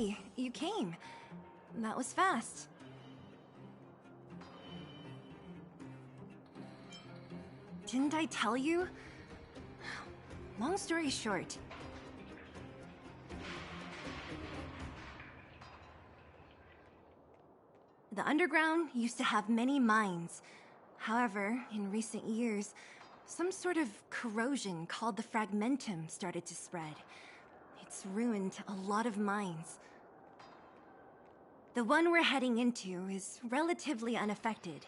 Hey, you came. That was fast. Didn't I tell you? Long story short. The underground used to have many mines. However, in recent years, some sort of corrosion called the fragmentum started to spread. It's ruined a lot of mines. The one we're heading into is relatively unaffected.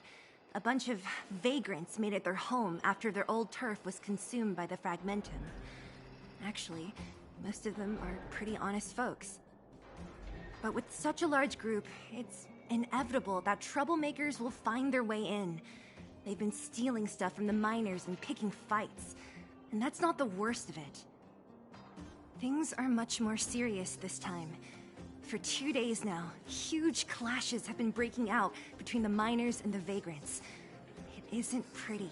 A bunch of vagrants made it their home after their old turf was consumed by the fragmentum. Actually, most of them are pretty honest folks. But with such a large group, it's inevitable that troublemakers will find their way in. They've been stealing stuff from the miners and picking fights. And that's not the worst of it. Things are much more serious this time. For 2 days now, huge clashes have been breaking out between the miners and the vagrants. It isn't pretty.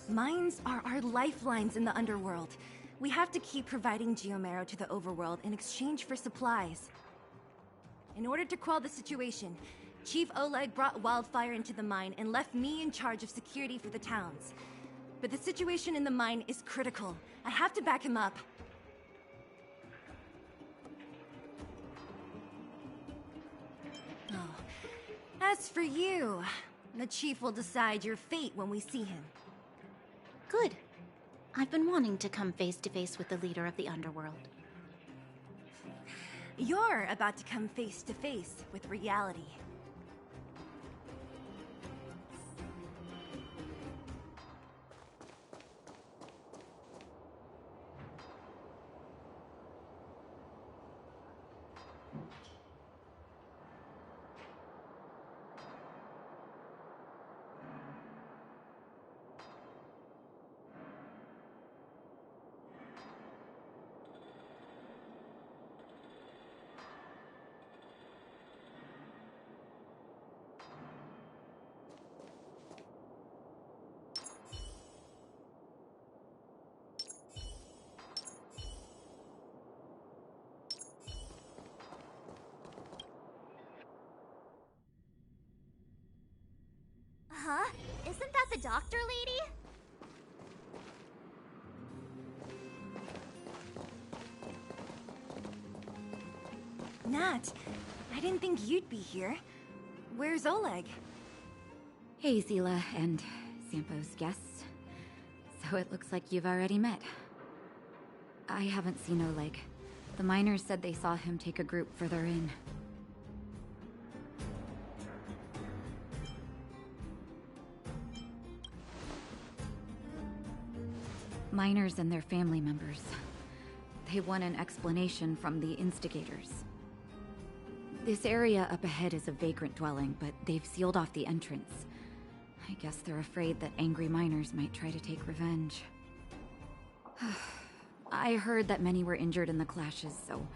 Mines are our lifelines in the underworld. We have to keep providing Geomarrow to the overworld in exchange for supplies. In order to quell the situation, Chief Oleg brought wildfire into the mine and left me in charge of security for the towns. But the situation in the mine is critical. I have to back him up. Oh. As for you, the Chief will decide your fate when we see him. Good. I've been wanting to come face to face with the leader of the underworld. You're about to come face to face with reality. Huh? Isn't that the doctor lady? Nat, I didn't think you'd be here. Where's Oleg? Hey, Zila and Sampo's guests. So it looks like you've already met. I haven't seen Oleg. The miners said they saw him take a group further in. Miners and their family members. They want an explanation from the instigators. This area up ahead is a vagrant dwelling, but they've sealed off the entrance. I guess they're afraid that angry miners might try to take revenge. I heard that many were injured in the clashes, so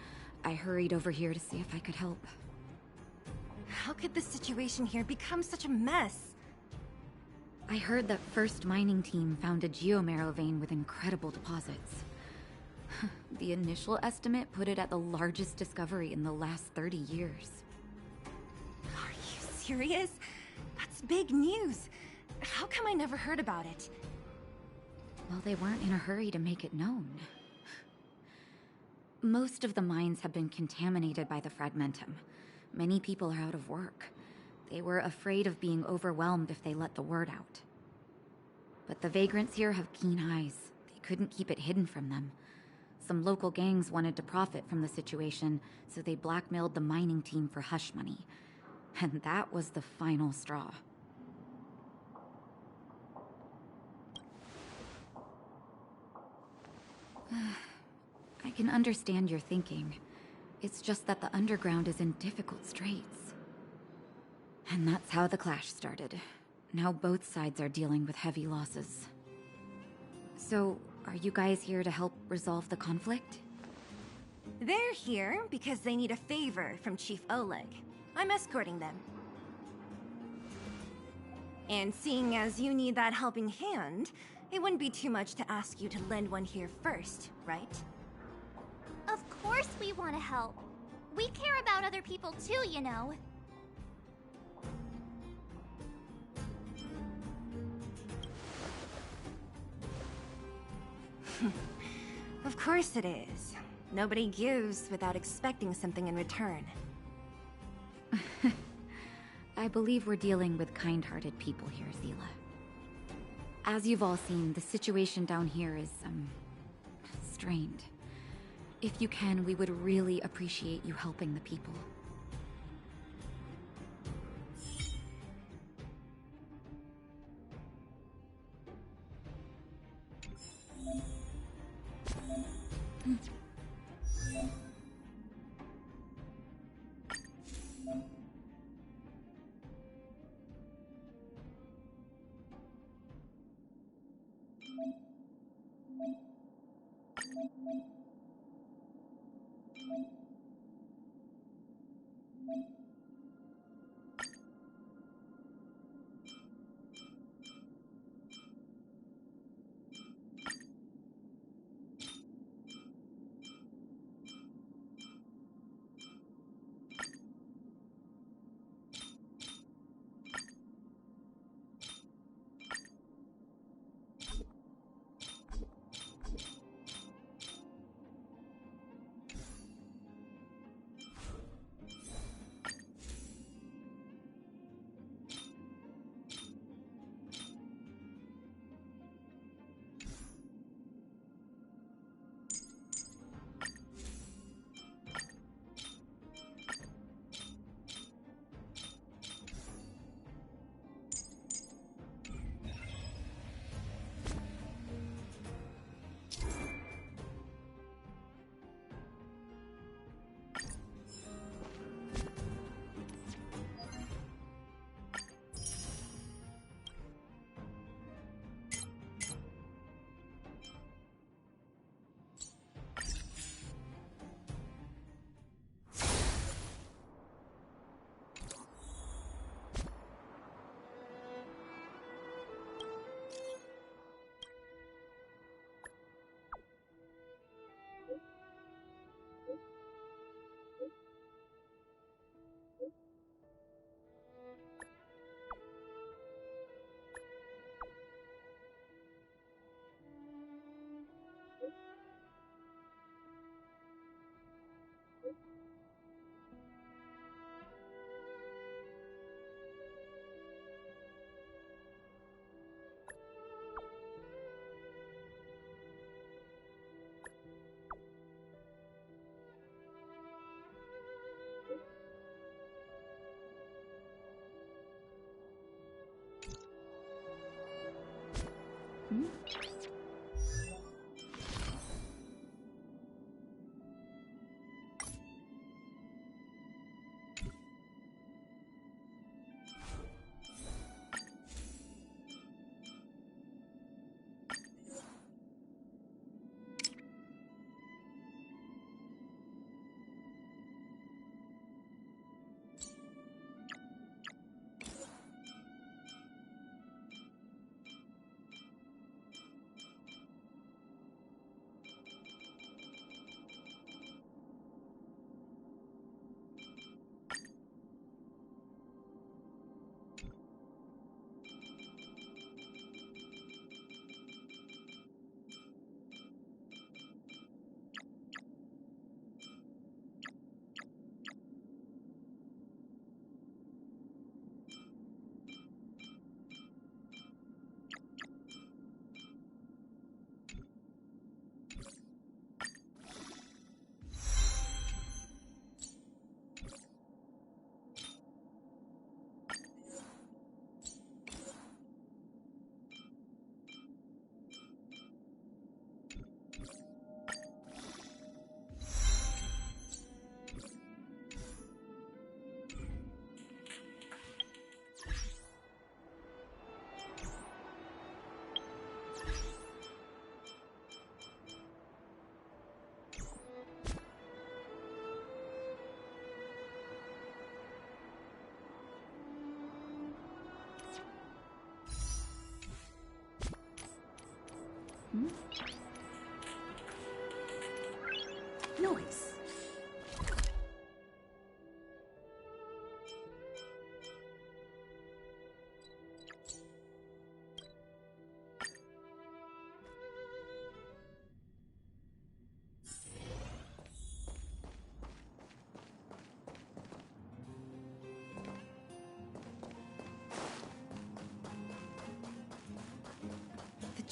I hurried over here to see if I could help. How could the situation here become such a mess? I heard that First Mining Team found a geomarrow vein with incredible deposits. The initial estimate put it at the largest discovery in the last 30 years. Are you serious? That's big news. How come I never heard about it? Well, they weren't in a hurry to make it known. Most of the mines have been contaminated by the fragmentum. Many people are out of work. They were afraid of being overwhelmed if they let the word out. But the vagrants here have keen eyes. They couldn't keep it hidden from them. Some local gangs wanted to profit from the situation, so they blackmailed the mining team for hush money. And that was the final straw. I can understand your thinking. It's just that the underground is in difficult straits. And that's how the clash started. Now both sides are dealing with heavy losses. So, are you guys here to help resolve the conflict? They're here because they need a favor from Chief Oleg. I'm escorting them. And seeing as you need that helping hand, it wouldn't be too much to ask you to lend one here first, right? Of course we want to help. We care about other people too, you know. Of course it is. Nobody gives without expecting something in return. I believe we're dealing with kind-hearted people here, Zila. As you've all seen, the situation down here is, strained. If you can, we would really appreciate you helping the people.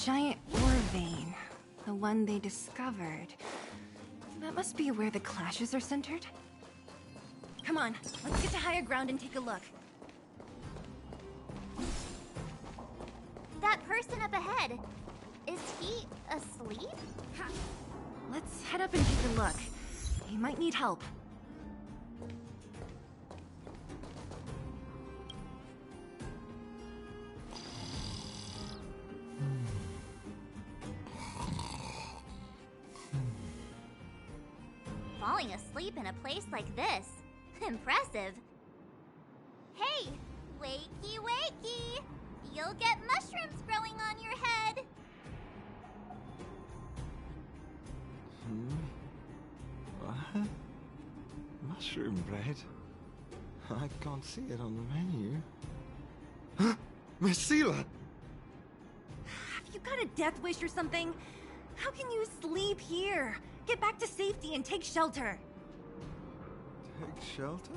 giant ore vein. The one they discovered. That must be where the clashes are centered. Come on, let's get to higher ground and take a look. That person up ahead, is he asleep? Let's head up and take a look. He might need help. Falling asleep in a place like this. Impressive. Hey, wakey wakey! You'll get mushrooms growing on your head. What? Mushroom bread? I can't see it on the menu. Huh? Miss Seela! Have you got a death wish or something? How can you sleep here? Get back to safety and take shelter. Take shelter?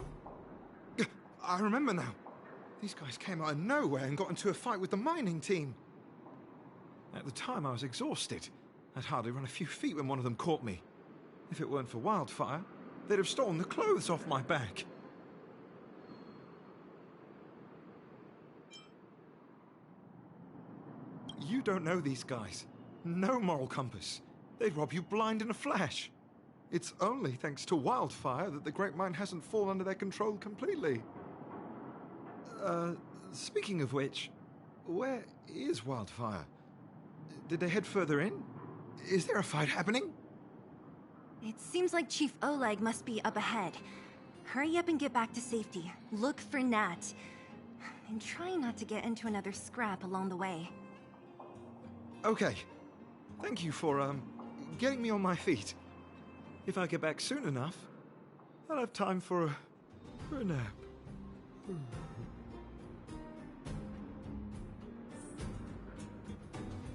I remember now. These guys came out of nowhere and got into a fight with the mining team. At the time, I was exhausted. I'd hardly run a few feet when one of them caught me. If it weren't for Wildfire, they'd have stolen the clothes off my back. You don't know these guys. No moral compass. They'd rob you blind in a flash. It's only thanks to Wildfire that the Great Mine hasn't fallen under their control completely. Speaking of which, where is Wildfire? Did they head further in? Is there a fight happening? It seems like Chief Oleg must be up ahead. Hurry up and get back to safety. Look for Nat. And try not to get into another scrap along the way. Okay. Thank you for, getting me on my feet. If I get back soon enough, I'll have time for a nap.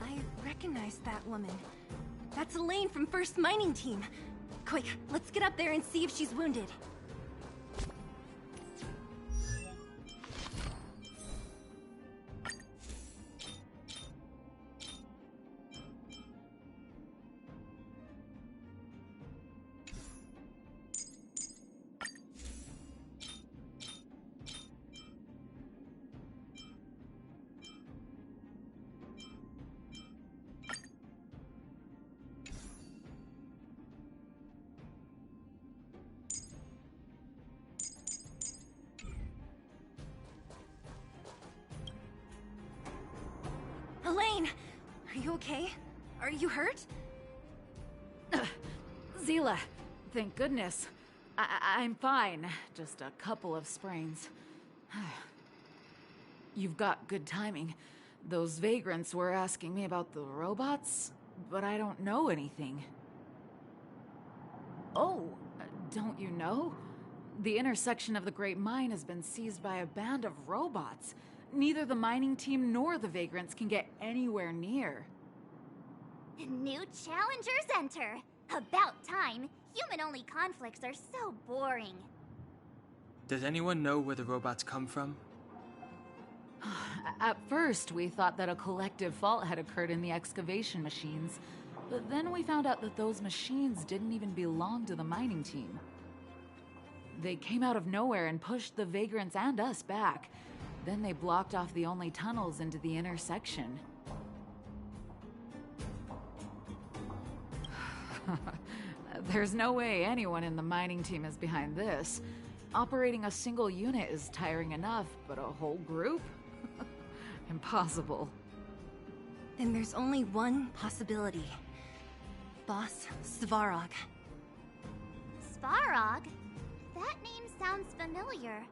I recognize that woman. That's Elaine from First Mining Team. Quick, let's get up there and see if she's wounded. Elaine! Are you okay? Are you hurt? Seela, thank goodness. I'm fine. Just a couple of sprains. You've got good timing. Those vagrants were asking me about the robots, but I don't know anything. Oh, don't you know? The intersection of the Great Mine has been seized by a band of robots. Neither the mining team nor the vagrants can get anywhere near. New challengers enter. About time. Human-only conflicts are so boring. Does anyone know where the robots come from? At first, we thought that a collective fault had occurred in the excavation machines, but then we found out that those machines didn't even belong to the mining team. They came out of nowhere and pushed the vagrants and us back. Then they blocked off the only tunnels into the intersection. There's no way anyone in the mining team is behind this. Operating a single unit is tiring enough, but a whole group? Impossible. Then there's only one possibility. Boss Svarog. Svarog? That name sounds familiar.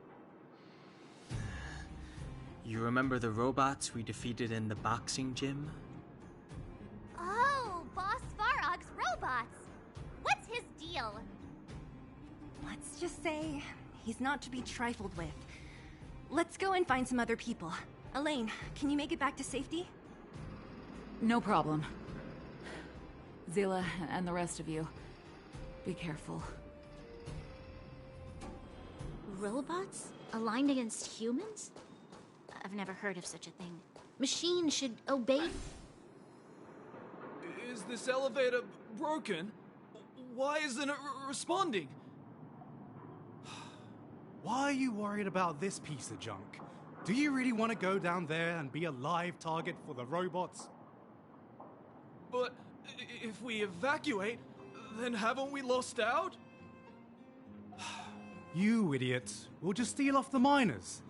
You remember the robots we defeated in the boxing gym? Oh, Boss Svarog's robots! What's his deal? Let's just say he's not to be trifled with. Let's go and find some other people. Elaine, can you make it back to safety? No problem. Seela and the rest of you, be careful. Robots? Aligned against humans? I've never heard of such a thing. Machines should obey... Is this elevator broken? Why isn't it responding? Why are you worried about this piece of junk? Do you really want to go down there and be a live target for the robots? But if we evacuate, then haven't we lost out? You idiots. We'll just steal off the miners.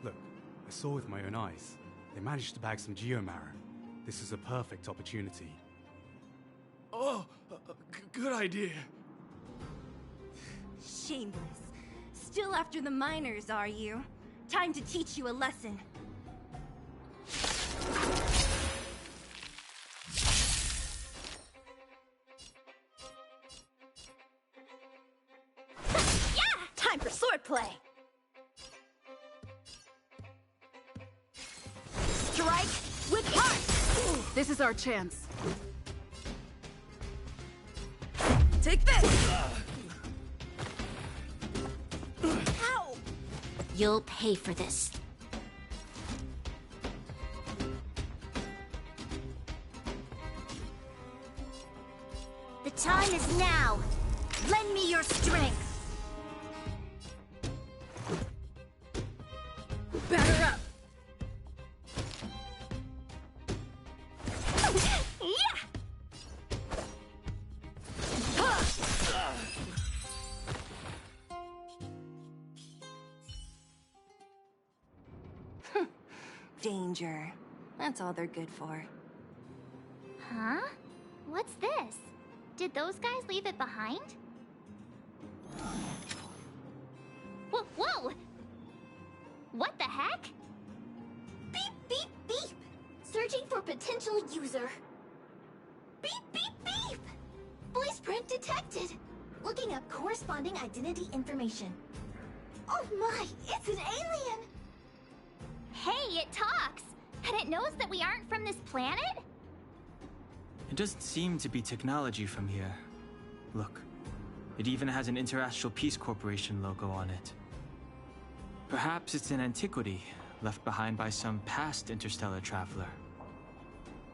Look, I saw with my own eyes. They managed to bag some geomarrow. This is a perfect opportunity. Oh, good idea. Shameless. Still after the miners, are you? Time to teach you a lesson. Time for swordplay! Strike with heart! This is our chance. Take this! Ow! You'll pay for this. The time is now. Lend me your strength. Batter up! Yeah! Danger. That's all they're good for. Huh? What's this? Did those guys leave it behind? Whoa! What the heck? Beep, beep, beep! Searching for potential user. Beep, beep, beep! Voice print detected. Looking up corresponding identity information. Oh my, it's an alien! Hey, it talks! And it knows that we aren't from this planet? It doesn't seem to be technology from here. Look, it even has an Interastral Peace Corporation logo on it. Perhaps it's an antiquity left behind by some past interstellar traveler.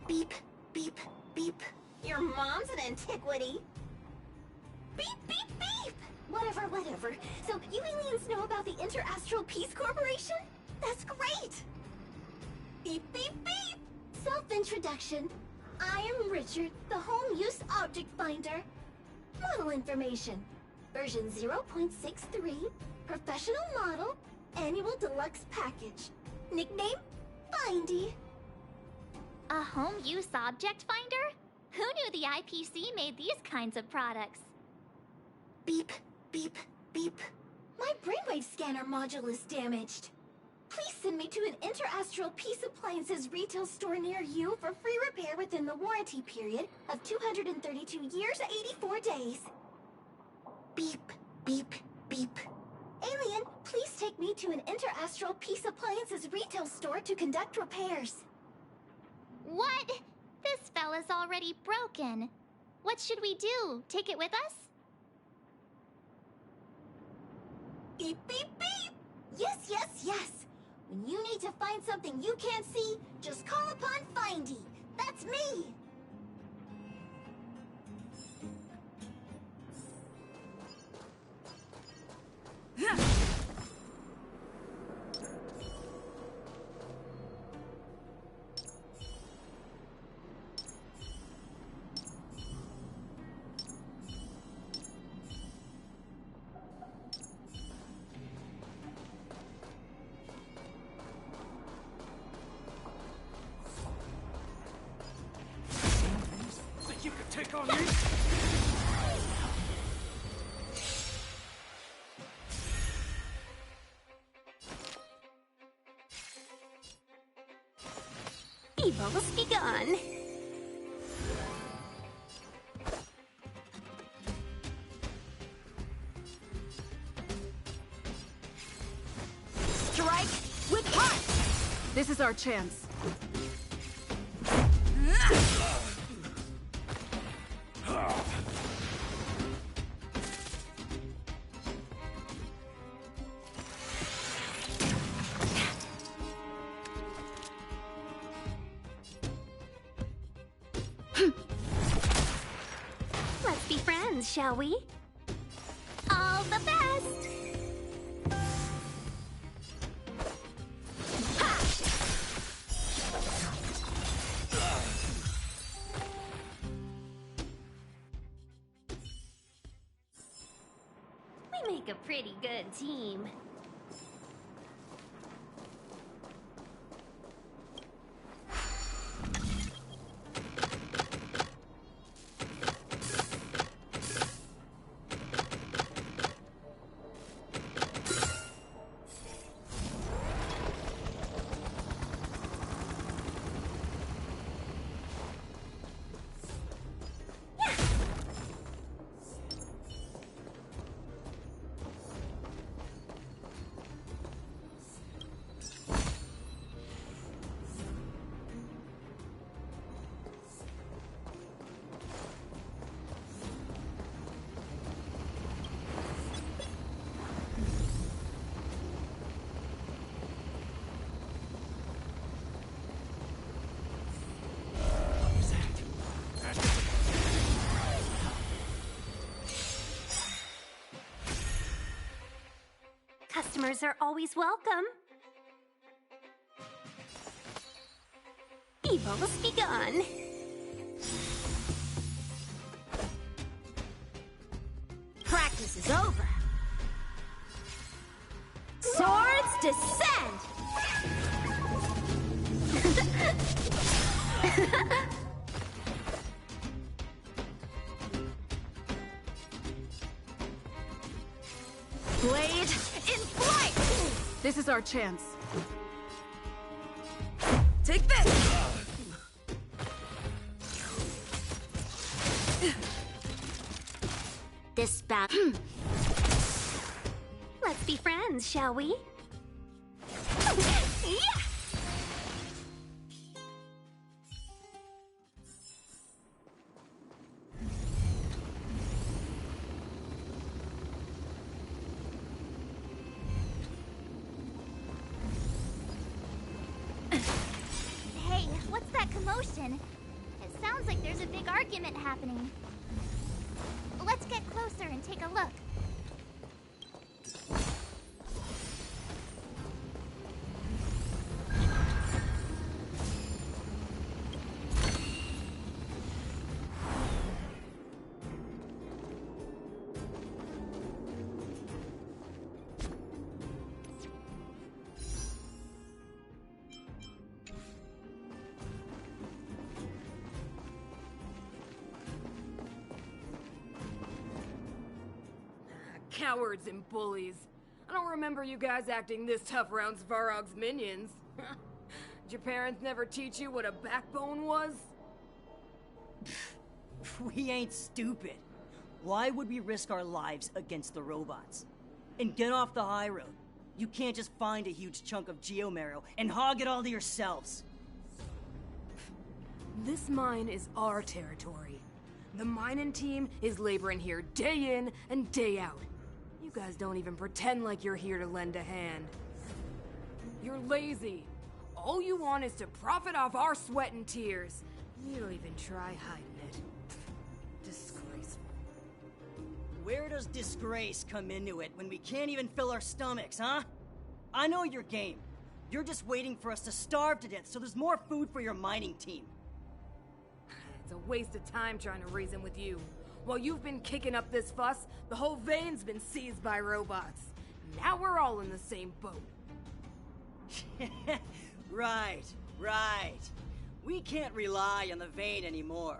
Beep, beep, beep. Your mom's an antiquity. Beep, beep, beep! Whatever. So you aliens know about the Interastral Peace Corporation? That's great! Beep, beep, beep! Self-introduction. I am Richard, the Home Use Object Finder. Model information. Version 0.63, professional model, annual deluxe package. Nickname, Findy. A home use object finder? Who knew the IPC made these kinds of products? Beep, beep, beep. My brainwave scanner module is damaged. Please send me to an Interastral Peace Appliances retail store near you for free repair within the warranty period of 232 years, 84 days. Beep, beep, beep. Alien, please take me to an Interastral Peace Appliances retail store to conduct repairs. What? This fella's already broken. What should we do? Take it with us? Beep, beep, beep! Yes! When you need to find something you can't see, just call upon Findy. That's me! Think you could take on me? Evil's begun. Strike with heart! This is our chance. shall we? All the best! We make a pretty good team. Customers are always welcome. Evil's begun. Practice is over. Swords descend! Blade in flight! This is our chance. Take this! This battle. Let's be friends, shall we? Yeah! Hey, what's that commotion? It sounds like there's a big argument happening. Let's get closer and take a look. Cowards and bullies. I don't remember you guys acting this tough around Svarog's minions. Did your parents never teach you what a backbone was? We ain't stupid. Why would we risk our lives against the robots? And get off the high road. You can't just find a huge chunk of geomarrow and hog it all to yourselves. This mine is our territory. The mining team is laboring here day in and day out. You guys don't even pretend like you're here to lend a hand. You're lazy. All you want is to profit off our sweat and tears. You don't even try hiding it. Disgraceful. Where does disgrace come into it when we can't even fill our stomachs, huh? I know your game. You're just waiting for us to starve to death so there's more food for your mining team. It's a waste of time trying to reason with you. While you've been kicking up this fuss, the whole vein's been seized by robots. Now we're all in the same boat. Right. We can't rely on the vein anymore.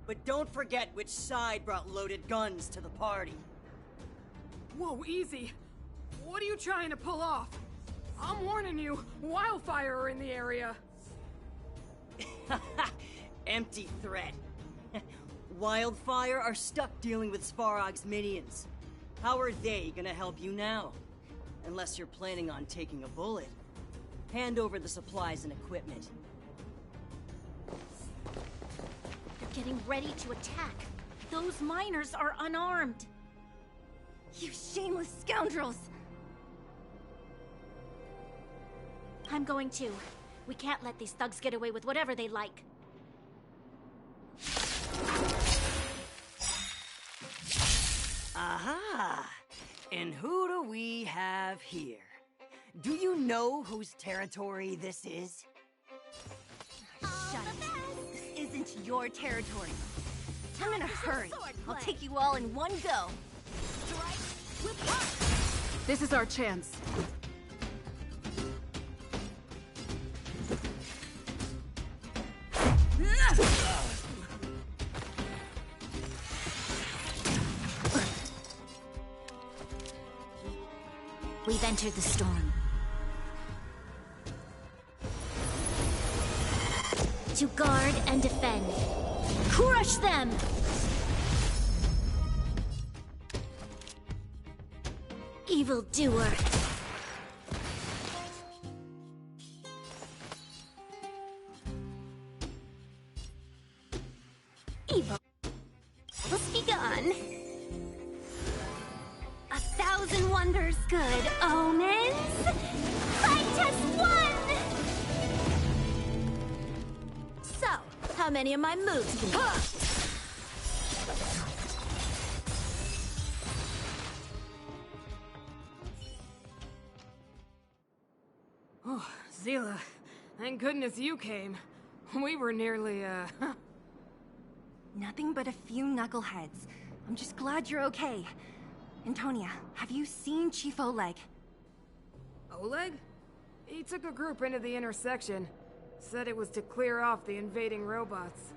But don't forget which side brought loaded guns to the party. Whoa, easy. What are you trying to pull off? I'm warning you, wildfire are in the area. Empty threat. Wildfire are stuck dealing with Svarog's minions. How are they gonna help you now? Unless you're planning on taking a bullet. Hand over the supplies and equipment. They're getting ready to attack. Those miners are unarmed. You shameless scoundrels! I'm going too. We can't let these thugs get away with whatever they like. Aha! And who do we have here? Do you know whose territory this is? Shut it. This isn't your territory. I'm in a hurry. I'll take you all in one go. This is our chance. We've entered the storm. To guard and defend. Crush them! Evildoer. Evil. Let's be gone. 1,000 wonders, good omens. Fight test 1! So, how many of my moves can you? Oh, Zila, thank goodness you came. We were nearly, Nothing but a few knuckleheads. I'm just glad you're okay. Antonia, have you seen Chief Oleg? Oleg? He took a group into the intersection. Said it was to clear off the invading robots.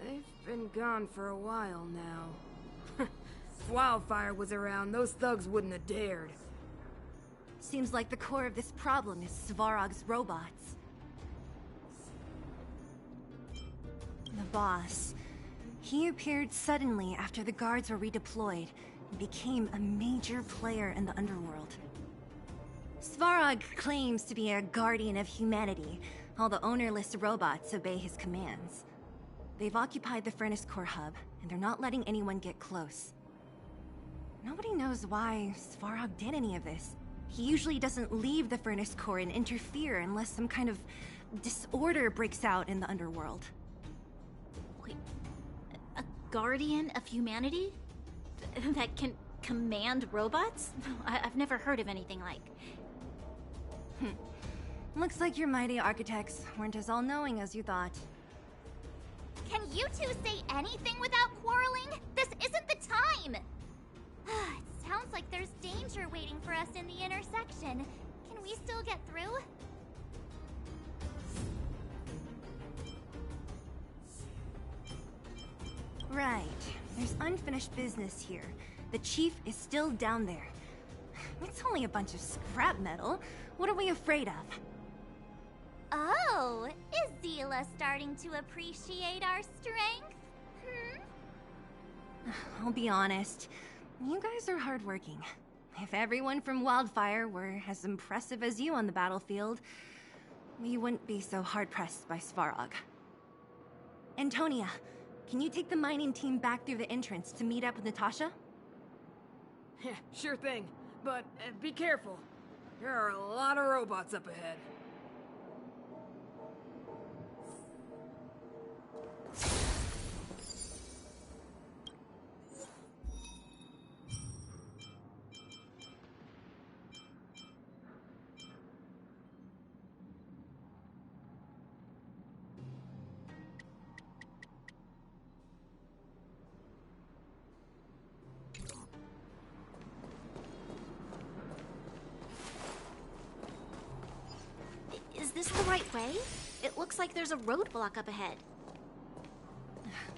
They've been gone for a while now. If Wildfire was around, those thugs wouldn't have dared. Seems like the core of this problem is Svarog's robots. The boss. He appeared suddenly after the guards were redeployed and became a major player in the underworld. Svarog claims to be a guardian of humanity, while the ownerless robots obey his commands. They've occupied the Furnace Core hub, and they're not letting anyone get close. Nobody knows why Svarog did any of this. He usually doesn't leave the Furnace Core and interfere unless some kind of disorder breaks out in the underworld. Wait, a guardian of humanity? That can command robots? I've never heard of anything like. Looks like your mighty architects weren't as all-knowing as you thought. Can you two say anything without quarreling? This isn't the time! It sounds like there's danger waiting for us in the intersection. Can we still get through? Right. There's unfinished business here. The chief is still down there. It's only a bunch of scrap metal. What are we afraid of? Oh, is Zila starting to appreciate our strength? I'll be honest. You guys are hardworking. If everyone from Wildfire were as impressive as you on the battlefield, we wouldn't be so hard-pressed by Svarog. Antonia, can you take the mining team back through the entrance to meet up with Natasha? Yeah, sure thing. But be careful. There are a lot of robots up ahead. Is this the right way? It looks like there's a roadblock up ahead.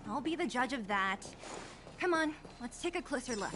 I'll be the judge of that. Come on, let's take a closer look.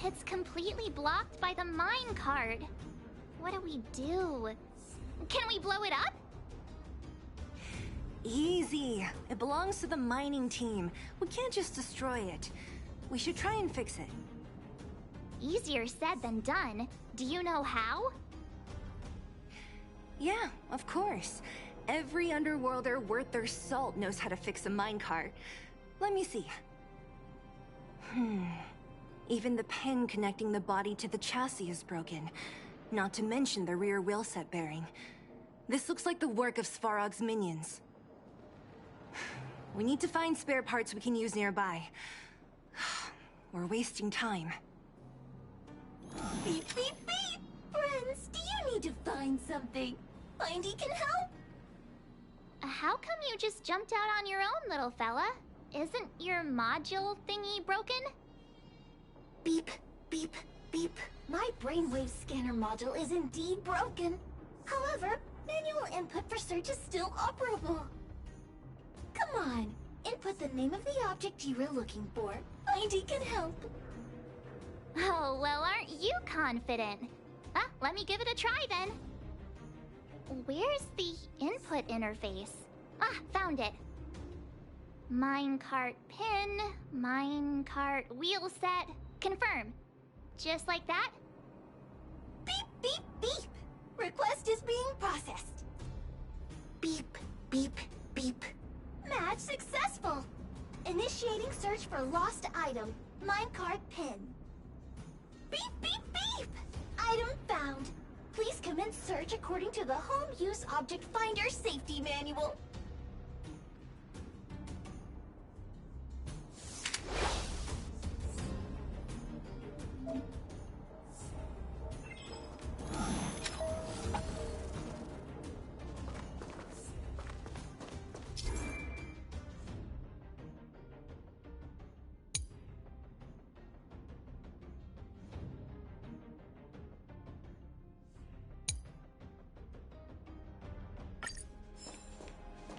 It's completely blocked by the mine cart. What do we do? Can we blow it up? Easy. It belongs to the mining team. We can't just destroy it. We should try and fix it. Easier said than done. Do you know how? Yeah, of course. Every underworlder worth their salt knows how to fix a minecart. Let me see. Even the pin connecting the body to the chassis is broken. Not to mention the rear wheel set bearing. This looks like the work of Svarog's minions. We need to find spare parts we can use nearby. We're wasting time. Beep, beep, beep! Friends, do you need to find something? Findy can help? How come you just jumped out on your own, little fella? Isn't your module thingy broken? Beep, beep, beep. My brainwave scanner module is indeed broken. However, manual input for search is still operable. Come on, input the name of the object you were looking for. Findy can help. Oh, well, aren't you confident? Let me give it a try then. Where's the input interface? Found it. Minecart pin, minecart wheel set, confirm. Just like that? Beep, beep, beep. Request is being processed. Beep, beep, beep. Match successful. Initiating search for lost item, minecart pin. Beep, beep, beep. Item found. Please commence search according to the Home Use Object Finder Safety Manual.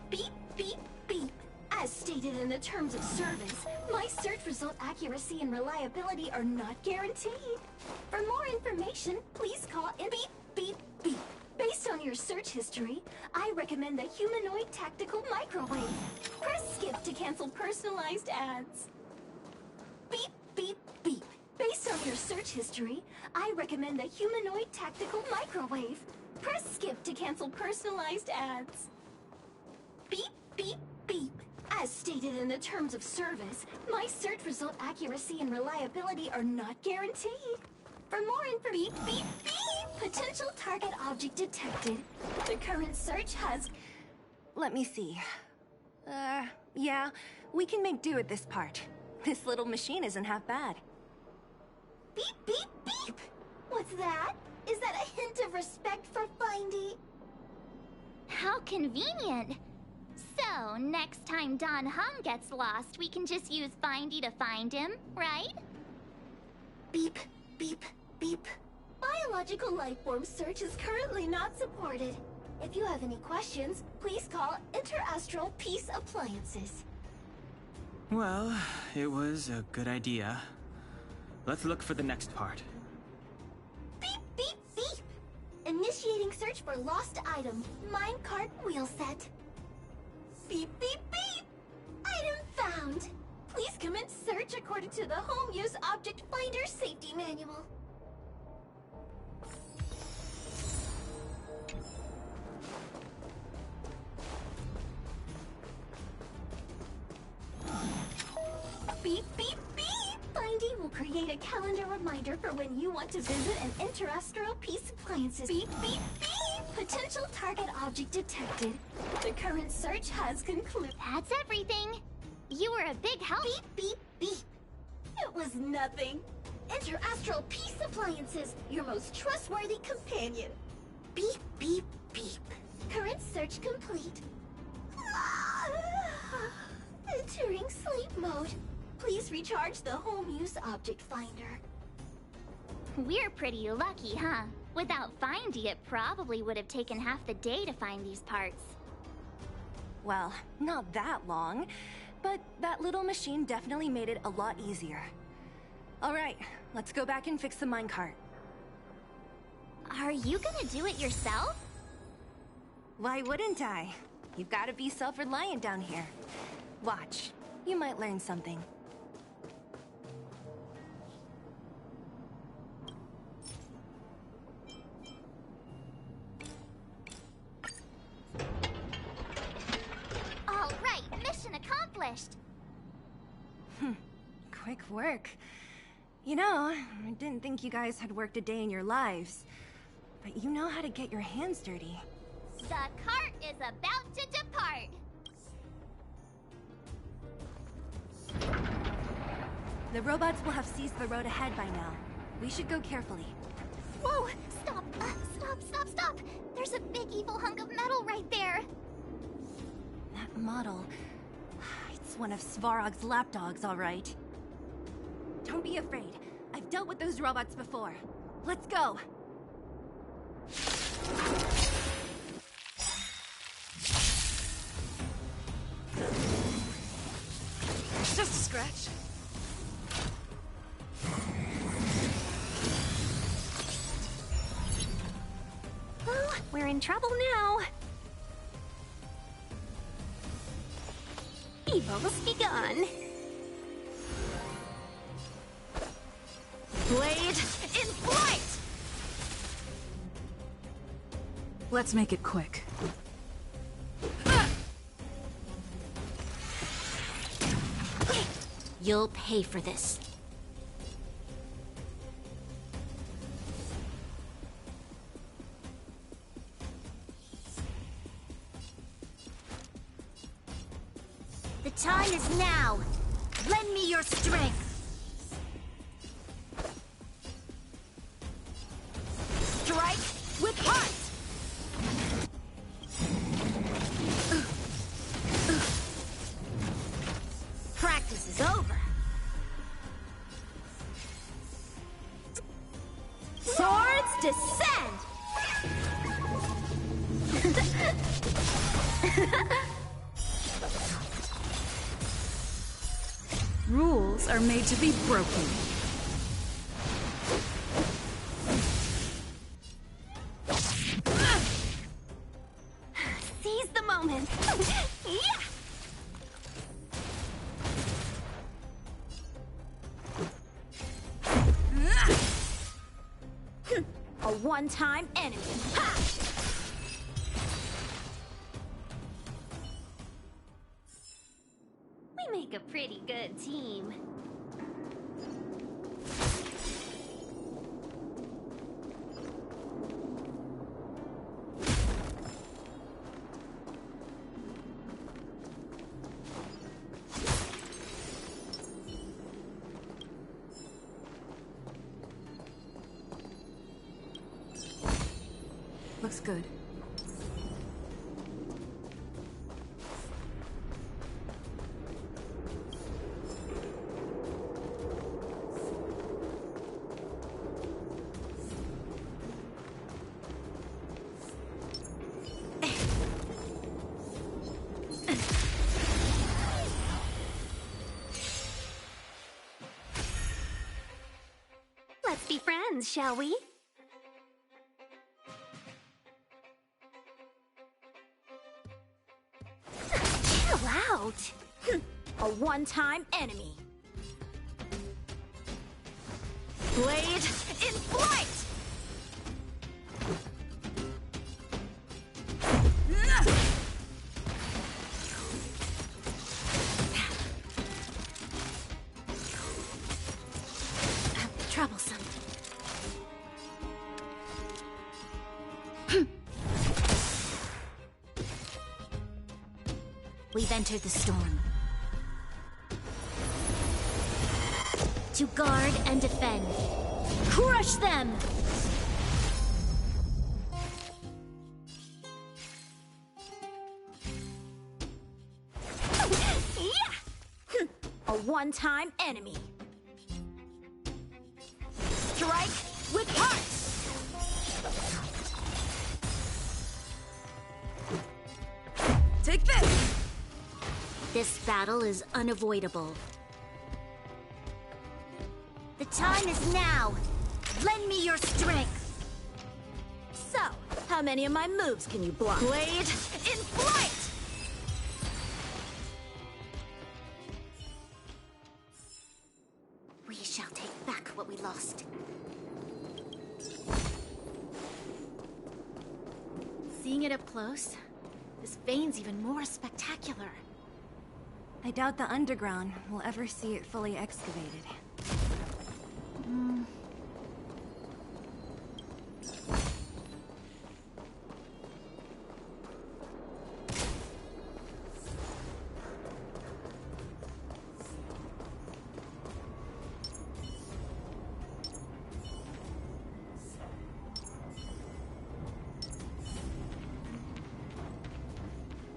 Beep, beep, beep. As stated in the terms of service, my search result accuracy and reliability are not guaranteed. For more information, please call in beep, beep, beep. Based on your search history, I recommend the humanoid tactical microwave. Press skip to cancel personalized ads. Beep, beep, beep. Based on your search history, I recommend the humanoid tactical microwave. Press skip to cancel personalized ads. Beep, beep, beep. As stated in the terms of service, my search result accuracy and reliability are not guaranteed. For more info, beep, beep, beep. Potential target object detected. The current search has... Let me see. Yeah, we can make do with this part. This little machine isn't half bad. Beep, beep, beep. What's that? Is that a hint of respect for Findy? How convenient. So, next time Don Hum gets lost, we can just use Findy to find him, right? Beep, beep, beep. Biological life form search is currently not supported. If you have any questions, please call Interastral Peace Appliances. Well, it was a good idea. Let's look for the next part. Beep, beep, beep. Initiating search for lost item, minecart wheel set. Beep, beep, beep. Item found. Please commence search according to the Home Use Object Finder Safety Manual. Beep, beep, beep! Findy will create a calendar reminder for when you want to visit an Interastral Peace Appliances. Beep, beep, beep! Potential target object detected. The current search has concluded. That's everything. You were a big help. Beep, beep, beep. It was nothing. Interastral Peace Appliances, your most trustworthy companion. Beep, beep, beep. Current search complete. Entering sleep mode. Please recharge the Home Use Object Finder. We're pretty lucky, huh? Without Findy, it probably would have taken half the day to find these parts. Well, not that long, but that little machine definitely made it a lot easier. All right, let's go back and fix the minecart. Are you gonna do it yourself? Why wouldn't I? You've got to be self-reliant down here. Watch, you might learn something. All right, mission accomplished. Quick work. You know, I didn't think you guys had worked a day in your lives. But you know how to get your hands dirty. The cart is about to depart. The robots will have seized the road ahead by now. We should go carefully. Whoa! Stop! Stop! There's a big evil hunk of metal right there. That model... It's one of Svarog's lapdogs, all right. Don't be afraid. I've dealt with those robots before. Let's go! Just a scratch. Well, we're in trouble now. Evil's begun. Blade in flight! Let's make it quick. You'll pay for this. The time is now. Lend me your strength. Strike with heart. Practice is over. Swords descend. Rules are made to be broken. Seize the moment. Yeah. A one-time enemy. Ha! We make a pretty good team. Looks good. Let's be friends, shall we? Chill out. A one-time enemy. Blade in flight! Troublesome. We've entered the storm. To guard and defend. Crush them! Yeah! A one-time enemy. Strike with heart! Take this! This battle is unavoidable. The time time is now. Lend me your strength. So, how many of my moves can you block? Blade in flight! We shall take back what we lost. Seeing it up close, this vein's even more spectacular. I doubt the underground will ever see it fully excavated.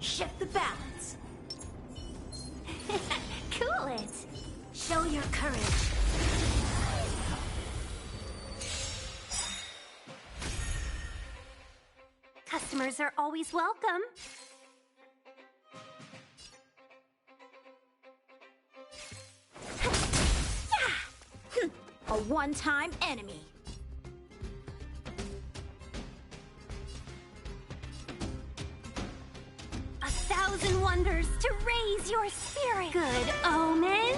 Shift the balance. Cool it. Show your courage. Customers are always welcome. A one-time enemy. A thousand wonders to raise your spirit. Good omens.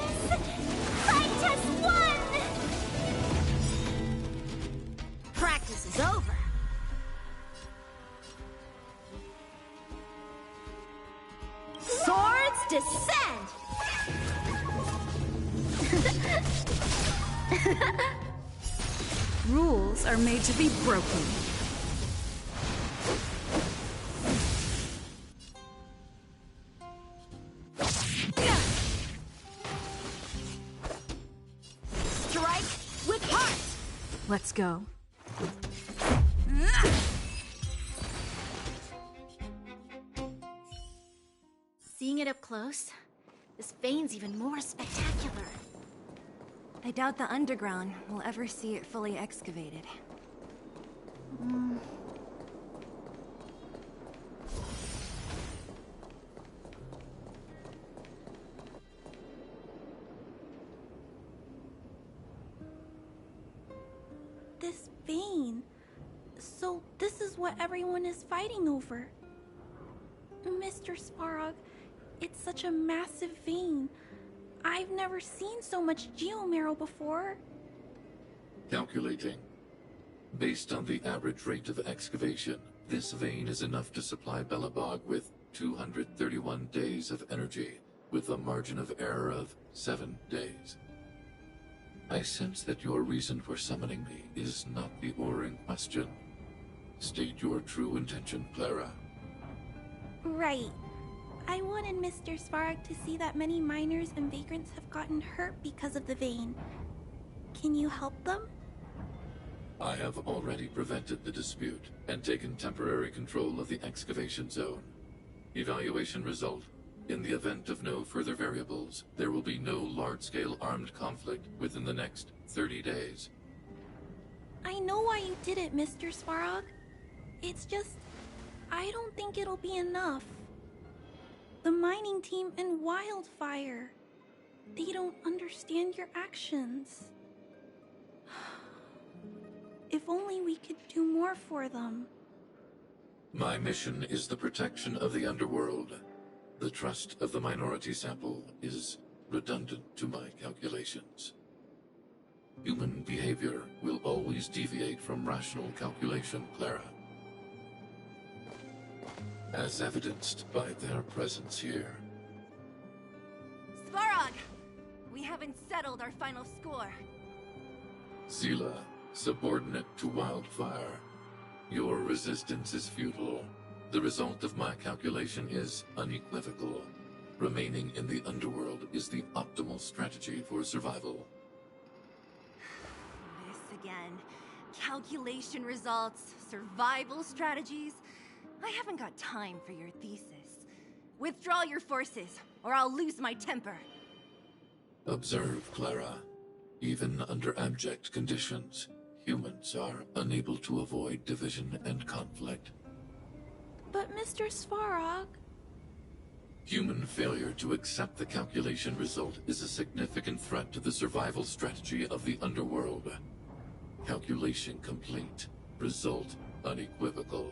Fight us one. Practice is over. Swords descend. Rules are made to be broken. Strike with heart. Let's go. Seeing it up close, this vein's even more spectacular. I doubt the underground will ever see it fully excavated. This vein. So this is what everyone is fighting over. Mr. Sparog, it's such a massive vein. I've never seen so much geomarrow before. Calculating. Based on the average rate of excavation, this vein is enough to supply Belobog with 231 days of energy, with a margin of error of 7 days. I sense that your reason for summoning me is not the ore in question. State your true intention, Clara. Right. I wanted Mr. Svarog to see that many miners and vagrants have gotten hurt because of the vein. Can you help them? I have already prevented the dispute and taken temporary control of the excavation zone. Evaluation result. In the event of no further variables, there will be no large-scale armed conflict within the next 30 days. I know why you did it, Mr. Svarog. It's just, I don't think it'll be enough. The mining team and Wildfire. They don't understand your actions. If only we could do more for them. My mission is the protection of the underworld. The trust of the minority sample is redundant to my calculations. Human behavior will always deviate from rational calculation, Clara. As evidenced by their presence here. Svarog! We haven't settled our final score. Seela, subordinate to Wildfire. Your resistance is futile. The result of my calculation is unequivocal. Remaining in the underworld is the optimal strategy for survival. This again. Calculation results, survival strategies. I haven't got time for your thesis. Withdraw your forces, or I'll lose my temper. Observe, Clara. Even under abject conditions, humans are unable to avoid division and conflict. But Mr. Svarog... Human failure to accept the calculation result is a significant threat to the survival strategy of the underworld. Calculation complete. Result unequivocal.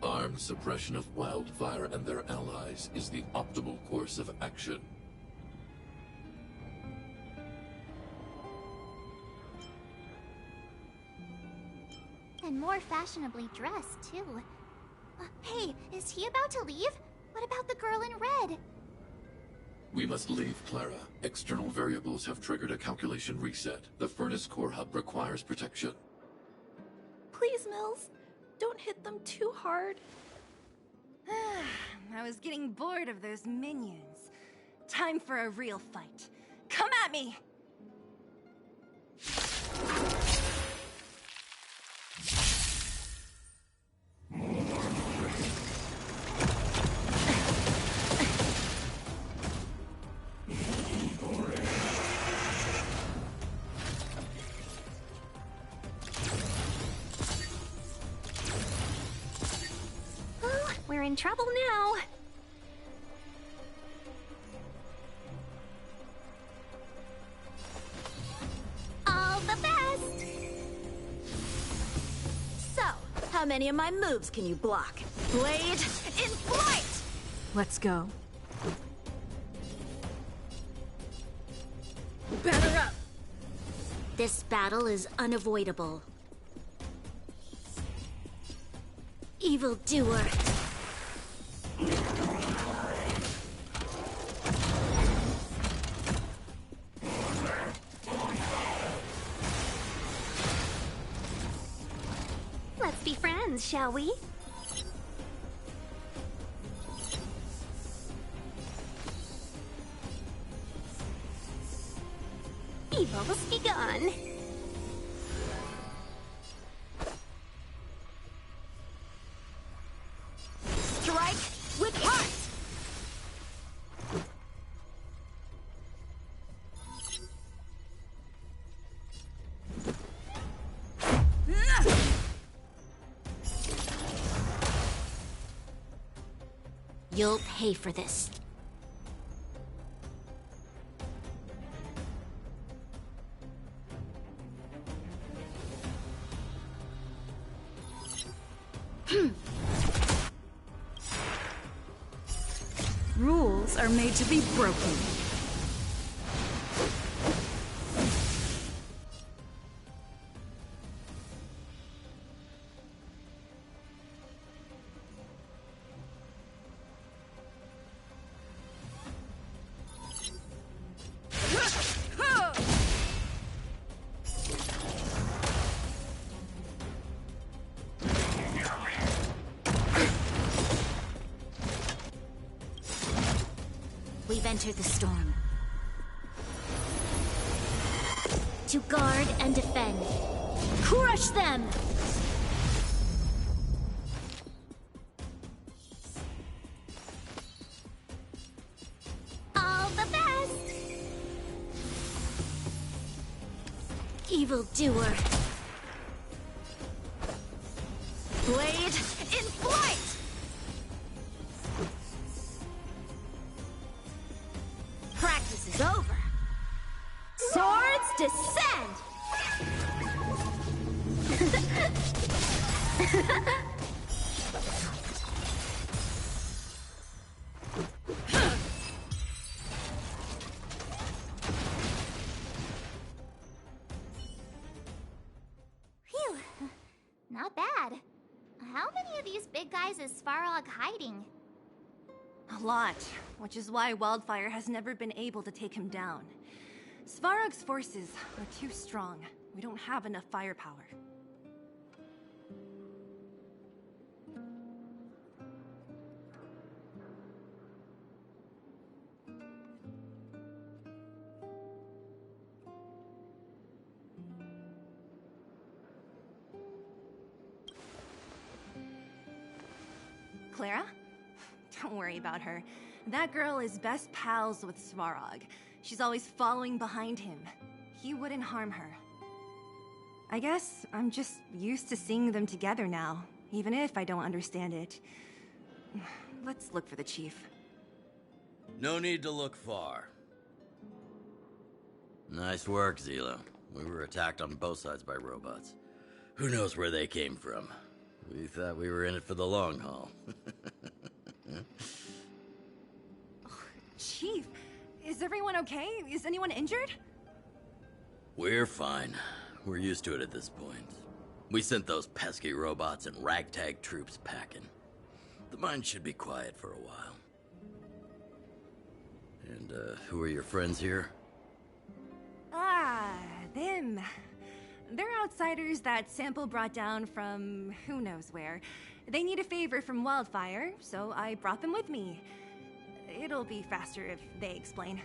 Armed suppression of Wildfire and their allies is the optimal course of action. And more fashionably dressed, too. Hey, is he about to leave? What about the girl in red? We must leave, Clara. External variables have triggered a calculation reset. The furnace core hub requires protection. Please, Mills, don't hit them too hard. I was getting bored of those minions. Time for a real fight. Come at me! We're in trouble now. All the best! So, how many of my moves can you block? Blade in flight! Let's go. Batter up! This battle is unavoidable. Evildoer. Let's be friends, shall we? Evil's begun. Strike with heart! You'll pay for this. Rules are made to be broken. We've entered the storm. To guard and defend. Crush them! All the best! Evildoer. Blade in flight! Practice is over. Swords descend! Phew. Not bad. How many of these big guys is Svarog hiding? A lot, which is why Wildfire has never been able to take him down. Svarog's forces are too strong. We don't have enough firepower. Clara? Don't worry about her. That girl is best pals with Svarog. She's always following behind him. He wouldn't harm her. I guess I'm just used to seeing them together now, even if I don't understand it. Let's look for the chief. No need to look far. Nice work, Zila. We were attacked on both sides by robots. Who knows where they came from? We thought we were in it for the long haul. Chief, is everyone okay? Is anyone injured? We're fine. We're used to it at this point. We sent those pesky robots and ragtag troops packing. The mine should be quiet for a while. And, who are your friends here? Ah, them. They're outsiders that Sample brought down from who knows where. They need a favor from Wildfire, so I brought them with me. It'll be faster if they explain.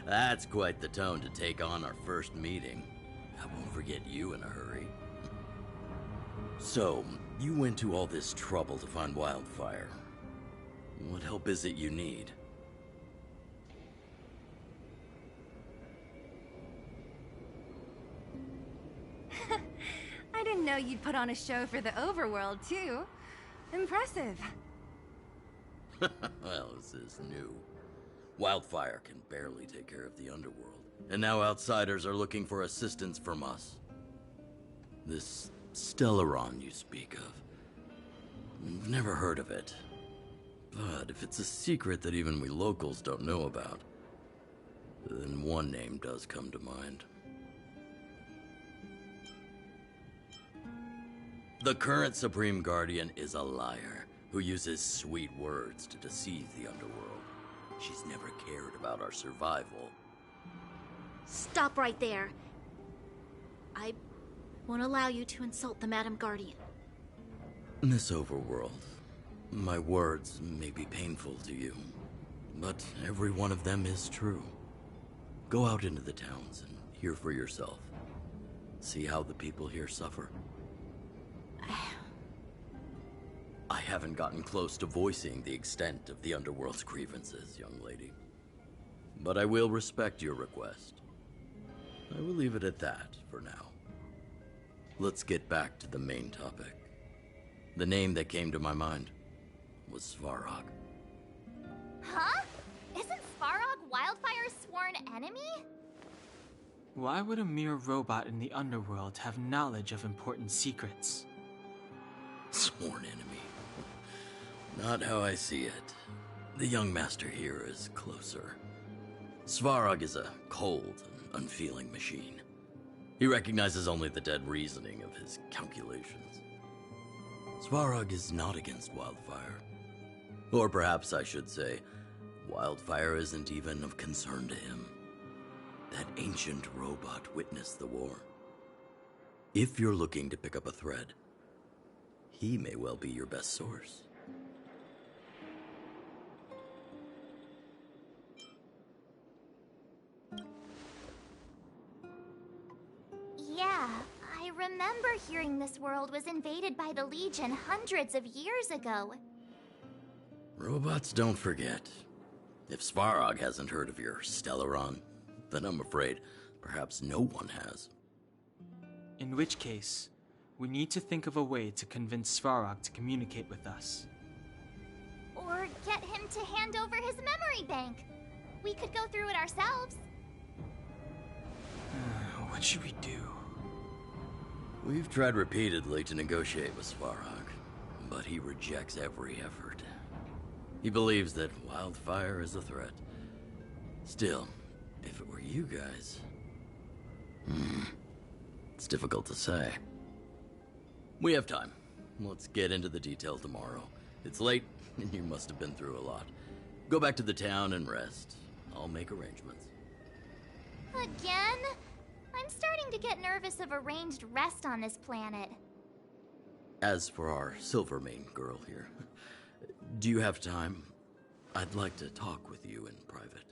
That's quite the tone to take on our first meeting. I won't forget you in a hurry. So, you went to all this trouble to find Wildfire. What help is it you need? I didn't know you'd put on a show for the overworld, too. Impressive. Well, this is new. Wildfire can barely take care of the underworld, and now outsiders are looking for assistance from us. This Stellaron you speak of. I've never heard of it. But if it's a secret that even we locals don't know about, then one name does come to mind. The current Supreme Guardian is a liar who uses sweet words to deceive the underworld. She's never cared about our survival. Stop right there. I won't allow you to insult the Madam Guardian. Miss Overworld, my words may be painful to you, but every one of them is true. Go out into the towns and hear for yourself. See how the people here suffer. I haven't gotten close to voicing the extent of the underworld's grievances, young lady. But I will respect your request. I will leave it at that for now. Let's get back to the main topic. The name that came to my mind was Svarog. Huh? Isn't Svarog Wildfire's sworn enemy? Why would a mere robot in the underworld have knowledge of important secrets? Sworn enemy. Not how I see it. The young master here is closer. Svarog is a cold and unfeeling machine. He recognizes only the dead reasoning of his calculations. Svarog is not against Wildfire. Or perhaps I should say, Wildfire isn't even of concern to him. That ancient robot witnessed the war. If you're looking to pick up a thread, he may well be your best source. Yeah, I remember hearing this world was invaded by the Legion hundreds of years ago. Robots don't forget. If Svarog hasn't heard of your Stellaron, then I'm afraid perhaps no one has. In which case, we need to think of a way to convince Svarog to communicate with us. Or get him to hand over his memory bank. We could go through it ourselves. What should we do? We've tried repeatedly to negotiate with Svarog, but he rejects every effort. He believes that Wildfire is a threat. Still, if it were you guys... it's difficult to say. We have time. Let's get into the details tomorrow. It's late, and you must have been through a lot. Go back to the town and rest. I'll make arrangements. Again? I'm starting to get nervous of arranged rest on this planet. As for our Silvermane girl here, do you have time? I'd like to talk with you in private.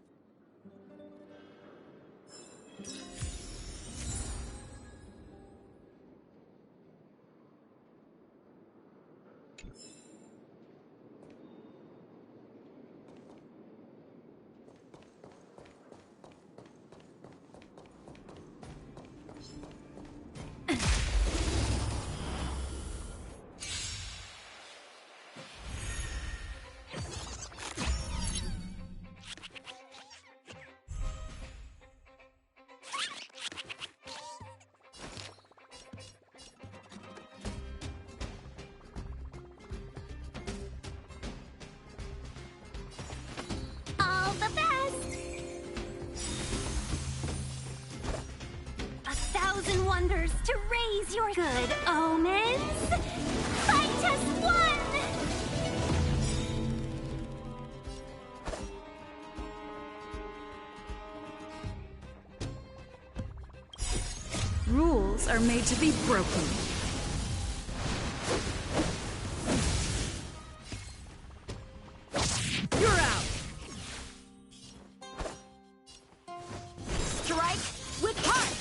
to raise your good omens. Fight as one! Rules are made to be broken. You're out! Strike with heart!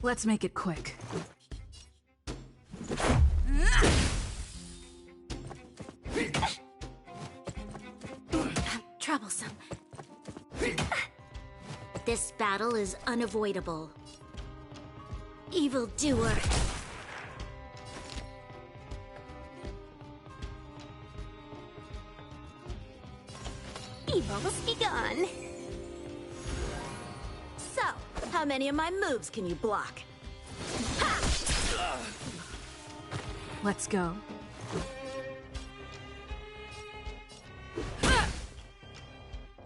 Let's make it quick. Troublesome. This battle is unavoidable. Evildoer. Evil's begun. So, how many of my moves can you block? Let's go.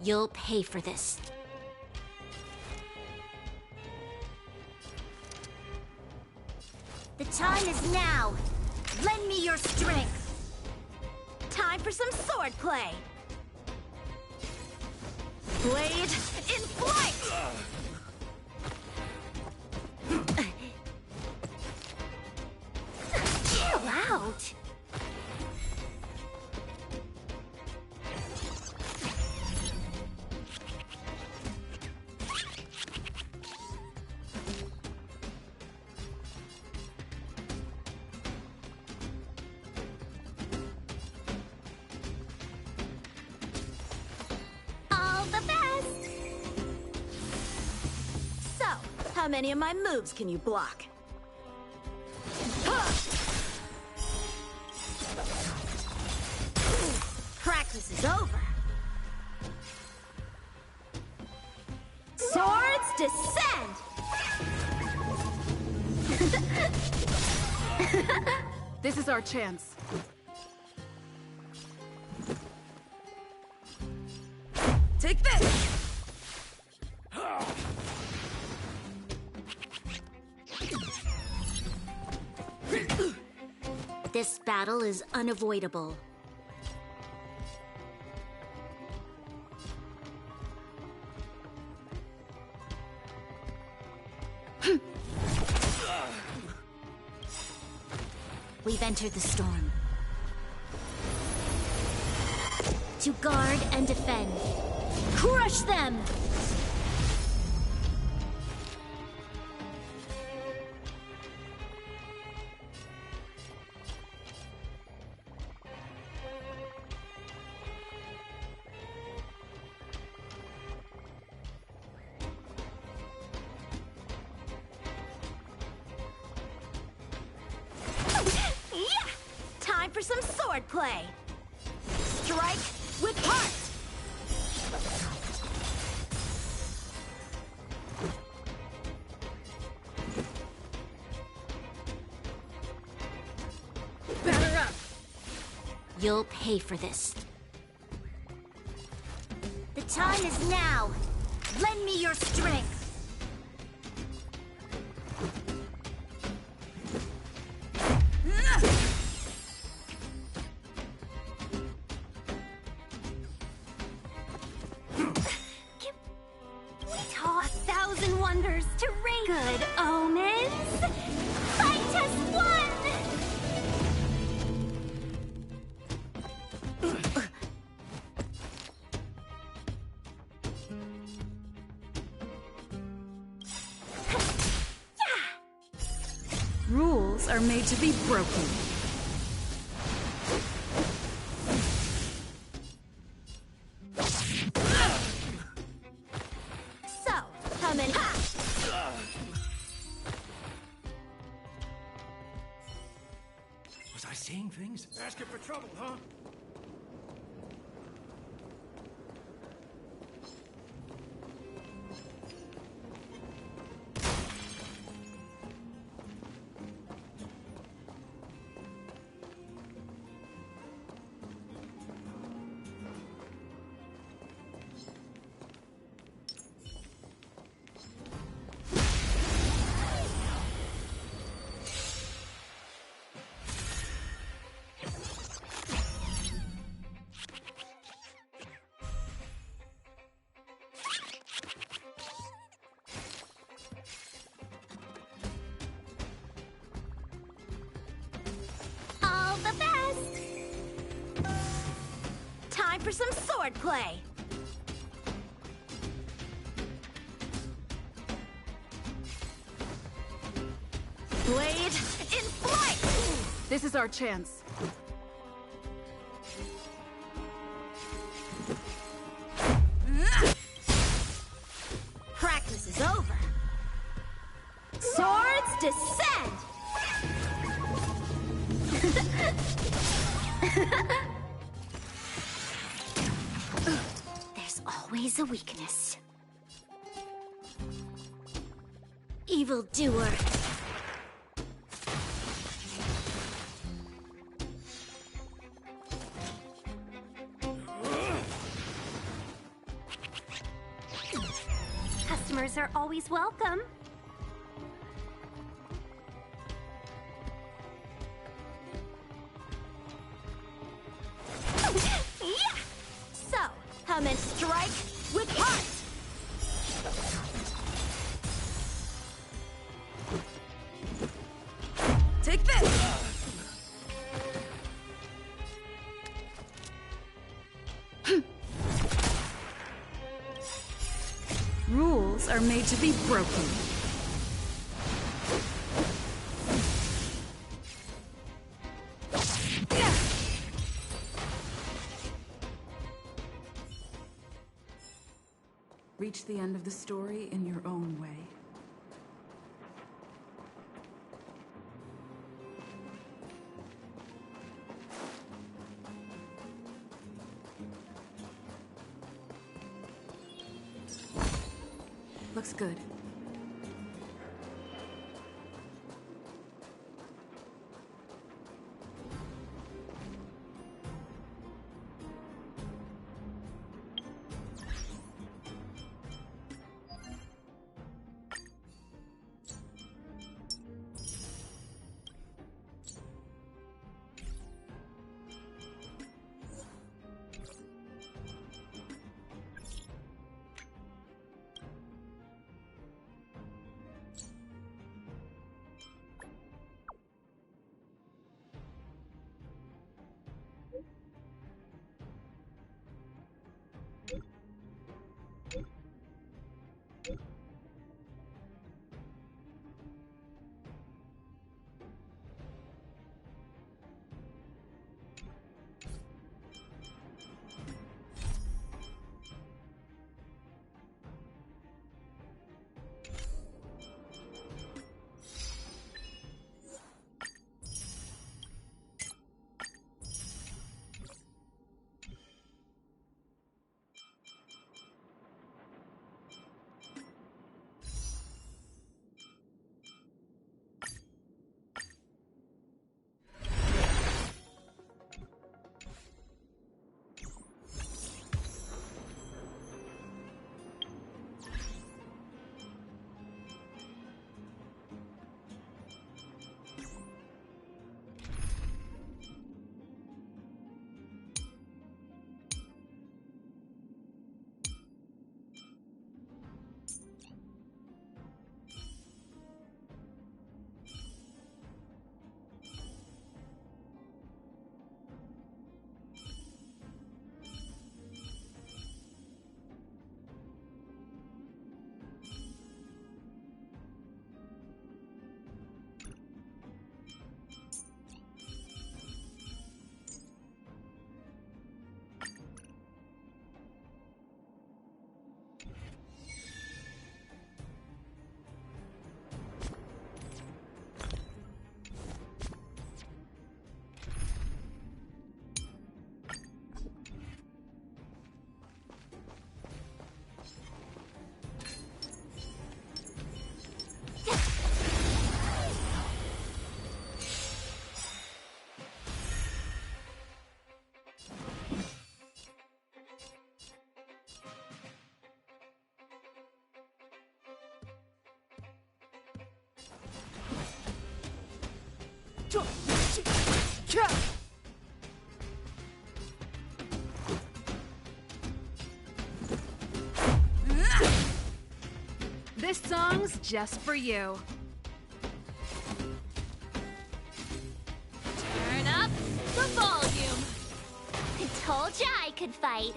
You'll pay for this. The time is now. Lend me your strength. Time for some swordplay. Blade in flight! Chill out. All the best! So, how many of my moves can you block? Practice is over. Swords descend! This is our chance. Take this! This battle is unavoidable. We've entered the storm. To guard and defend. Crush them! Yeah! Time for some swordplay. Strike with heart. Batter up! You'll pay for this. The time is now. Lend me your strength. A thousand wonders to raise good omens. Fight as one! Rules are made to be broken. So, how many? Was I seeing things? Asking for trouble, huh? the best! Time for some swordplay! Blade in flight! This is our chance. Practice is over. Swords descend! There's always a weakness. Evildoer. Customers are always welcome. Yeah! So, how men strike with heart! Take this! Rules are made to be broken. Reach the end of the story in your own way. Looks good. This song's just for you. Turn up Told ya I could fight.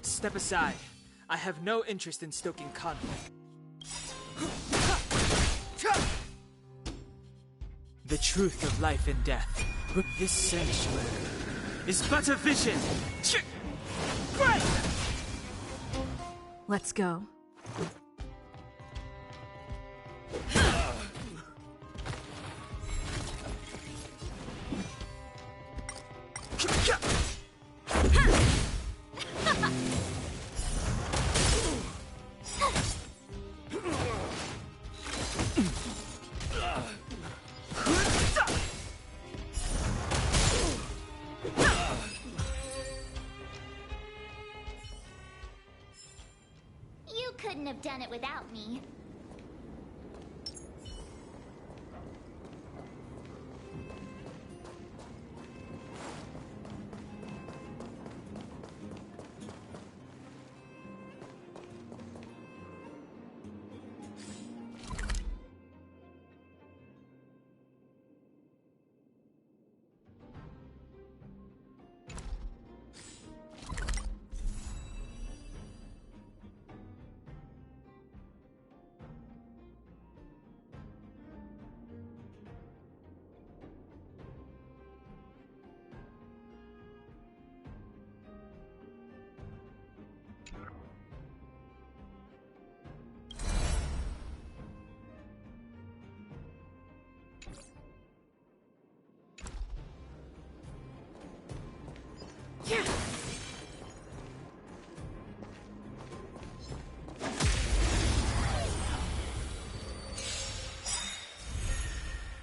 Step aside. I have no interest in stoking conflict. The truth of life and death. This sanctuary is but a vision. Let's go. You couldn't have done it without me.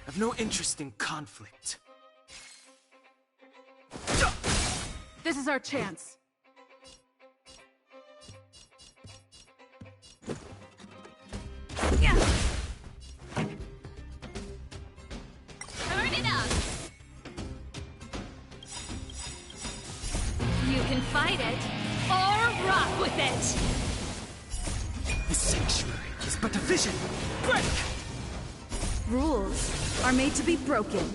I've no interest in conflict. This is our chance. Turn it up! You can fight it, or rock with it! The sanctuary is but a vision. Break! Rules are made to be broken.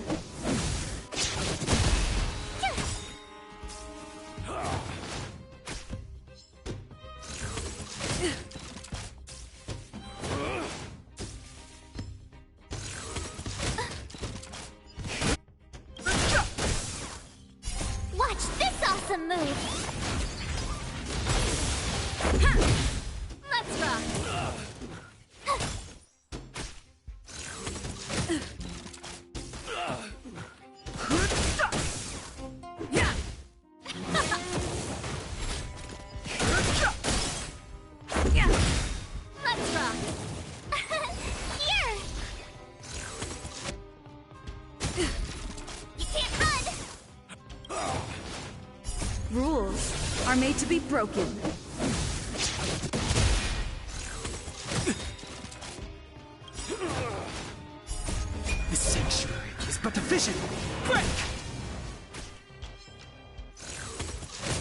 Watch this awesome move! Let's rock! Let's rock! Here! You can't run! Rules are made to be broken. The sanctuary is but a vision. Break!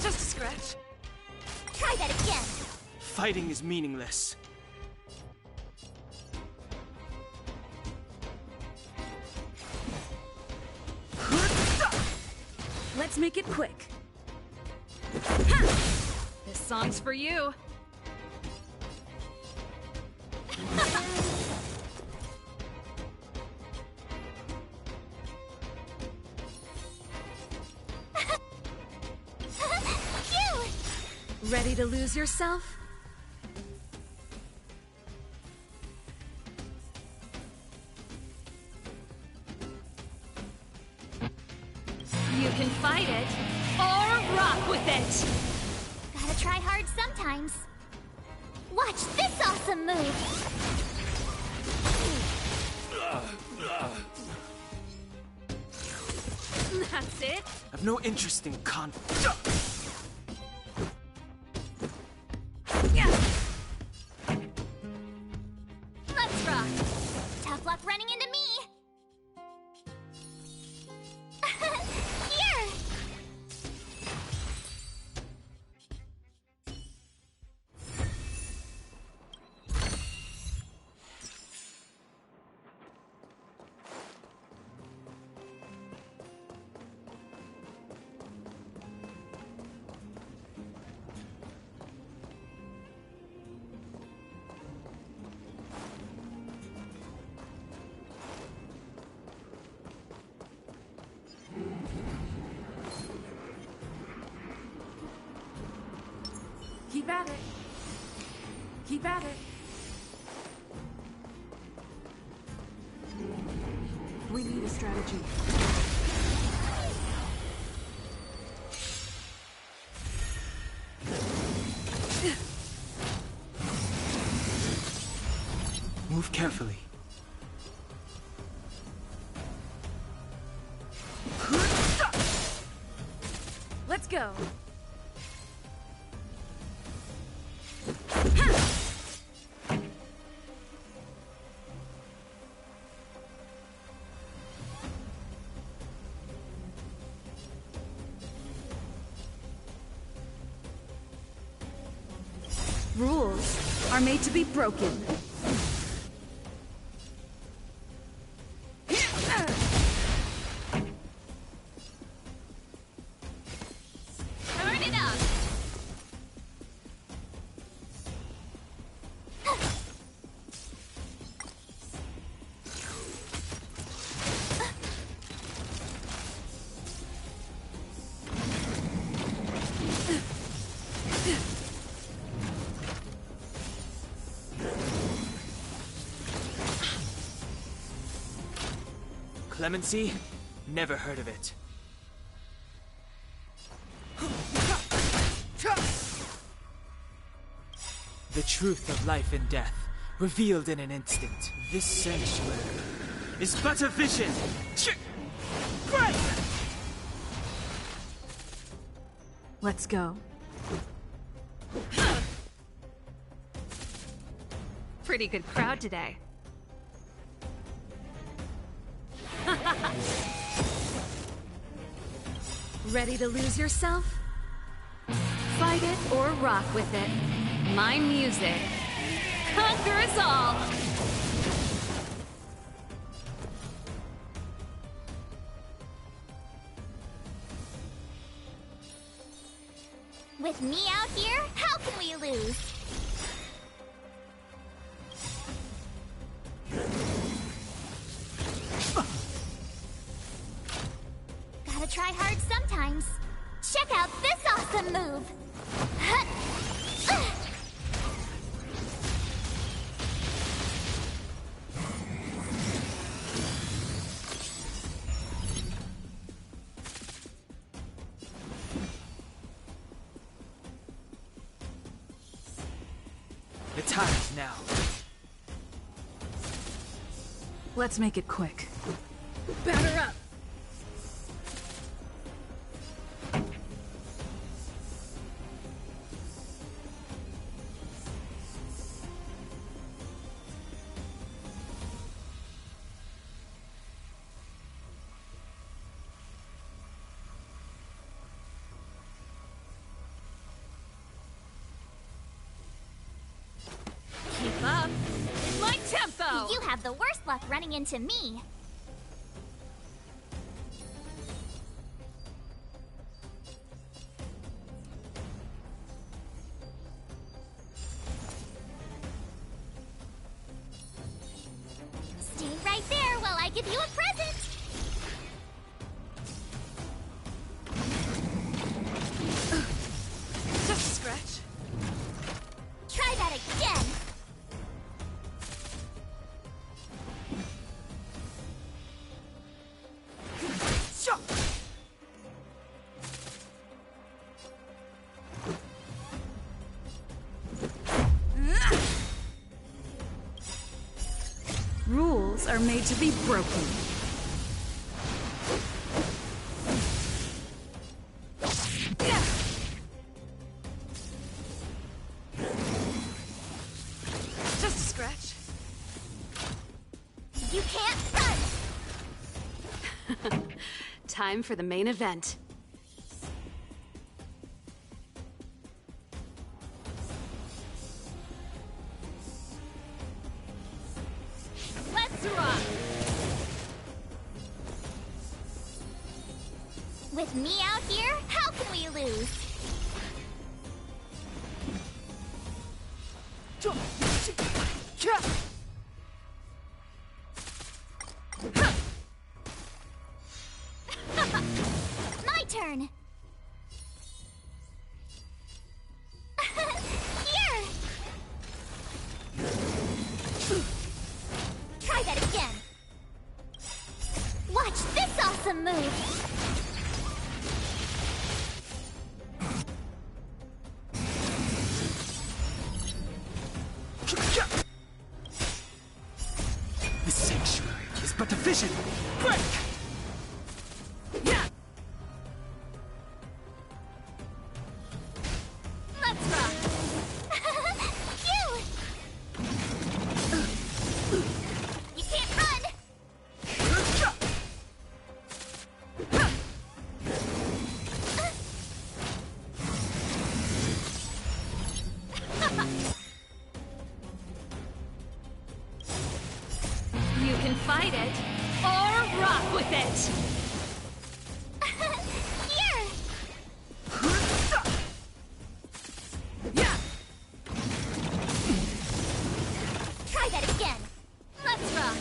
Just a scratch. Try that again! Fighting is meaningless. Let's make it quick. This song's for you. Cute! Ready to lose yourself? You can fight it, or rock with it! Gotta try hard sometimes. Watch this awesome move! That's it. I've no interest in conflict. Let's rock! Tough luck running into me! Here! Keep at it. Keep at it. We need a strategy. Move carefully. Let's go. Rules are made to be broken. Turn it up! Clemency? Never heard of it. The truth of life and death, revealed in an instant. This sanctuary is but a vision! Great! Let's go. Pretty good crowd today. Ready to lose yourself? Fight it or rock with it. My music conquers all! With me out here, how can we lose? Gotta try hard sometimes. Check out this awesome move! The time's now. Let's make it quick. Batter up! Keep up! In my tempo! You have the worst luck running into me. Stay right there while I give you a present! Just a scratch. Try that again! Rules are made to be broken. Just a scratch. You can't run! Time for the main event. Let's rock! With me out here, how can we lose? My turn! position! Break! Yeah! Let's rock! You! You can't run! You can fight it, or rock with it! Here! Try that again! Let's rock!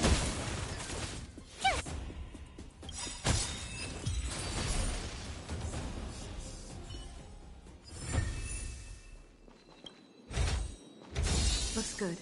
Yes! Looks good.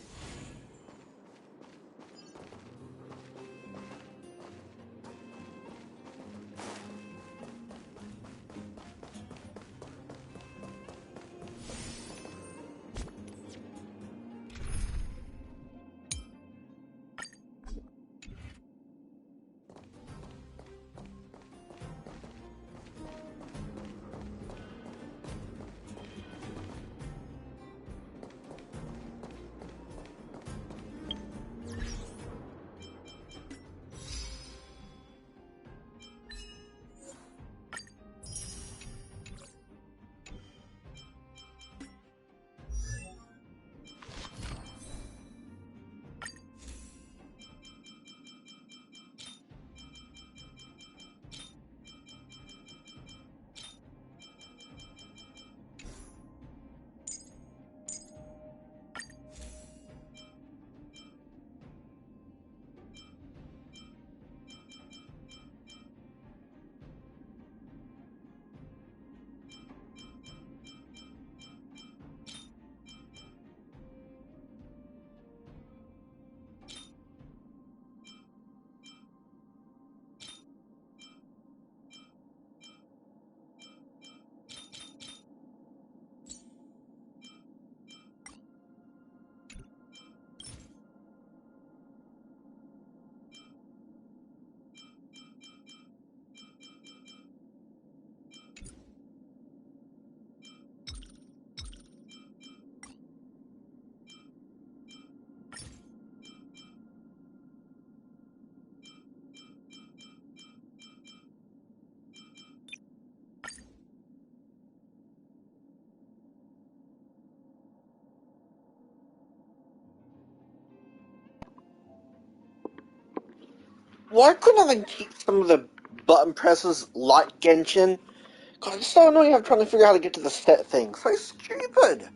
Why couldn't they keep some of the button presses like Genshin? God, it's so annoying trying to figure out how to get to the set thing. So stupid!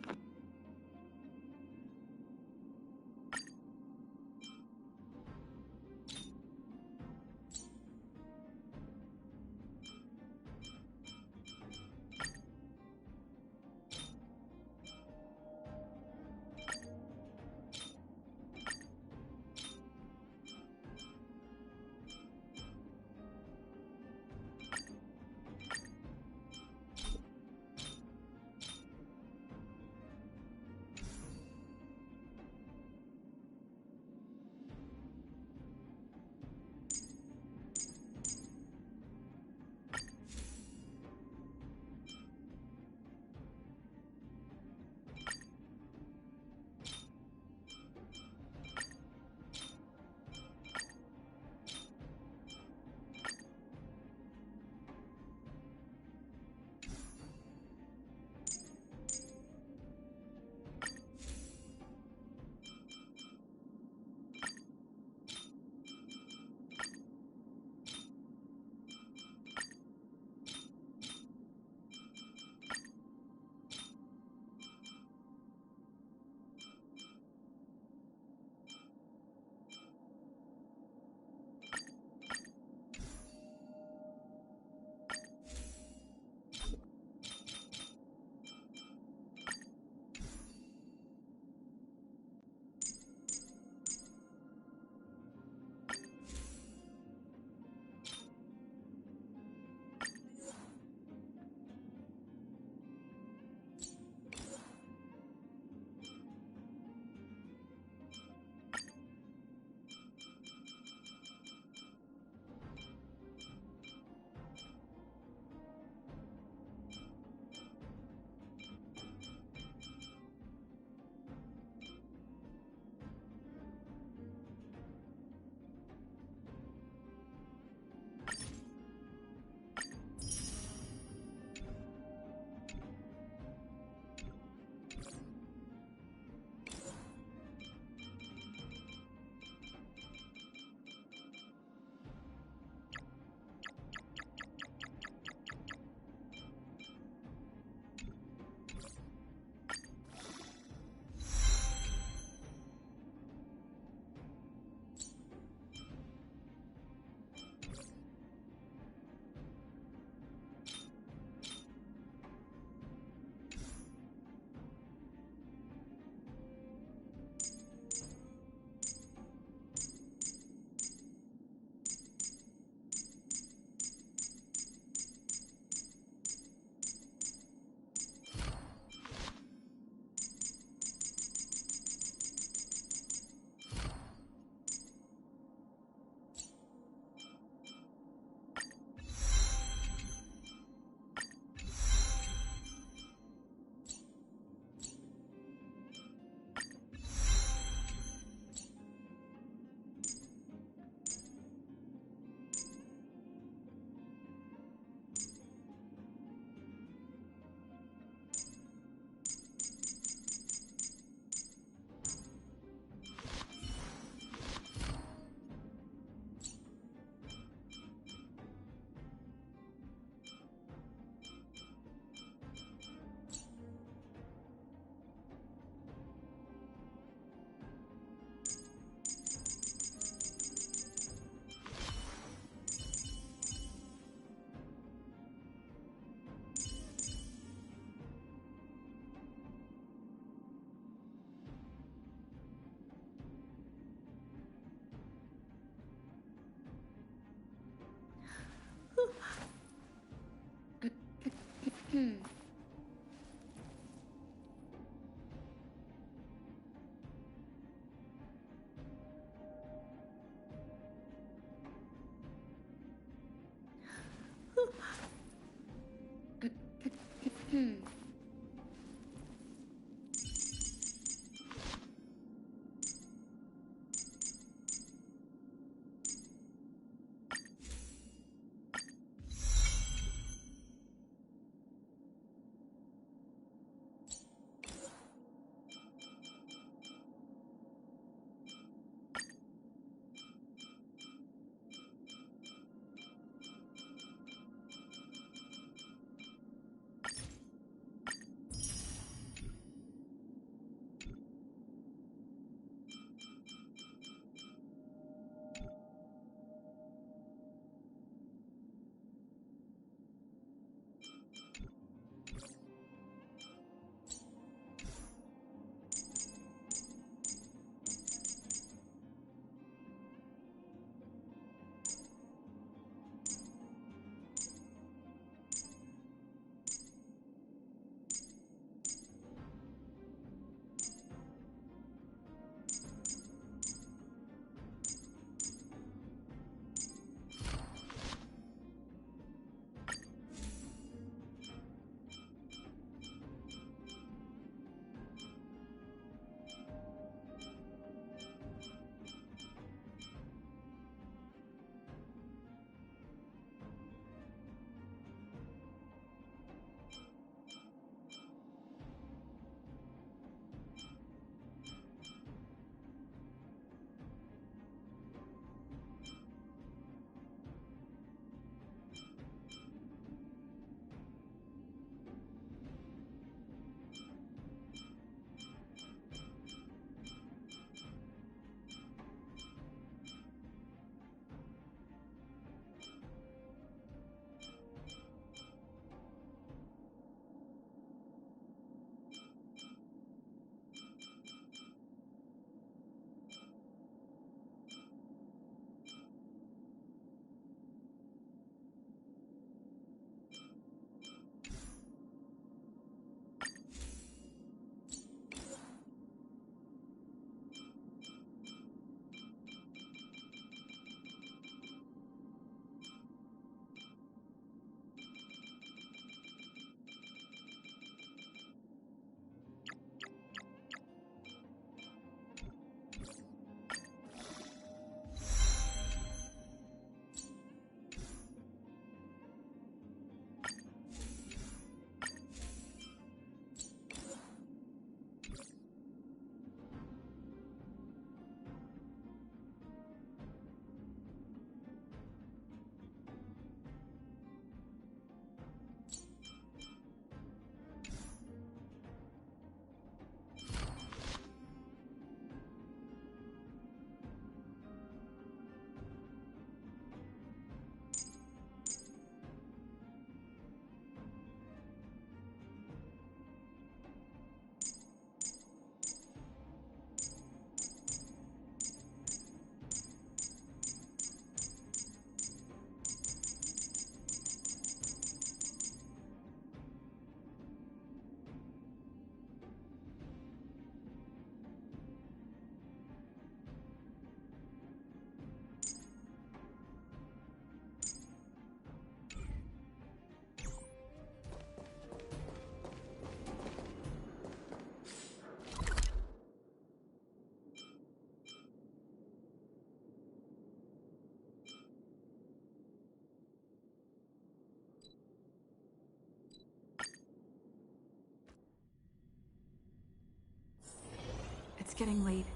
It's getting late.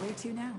Where to now?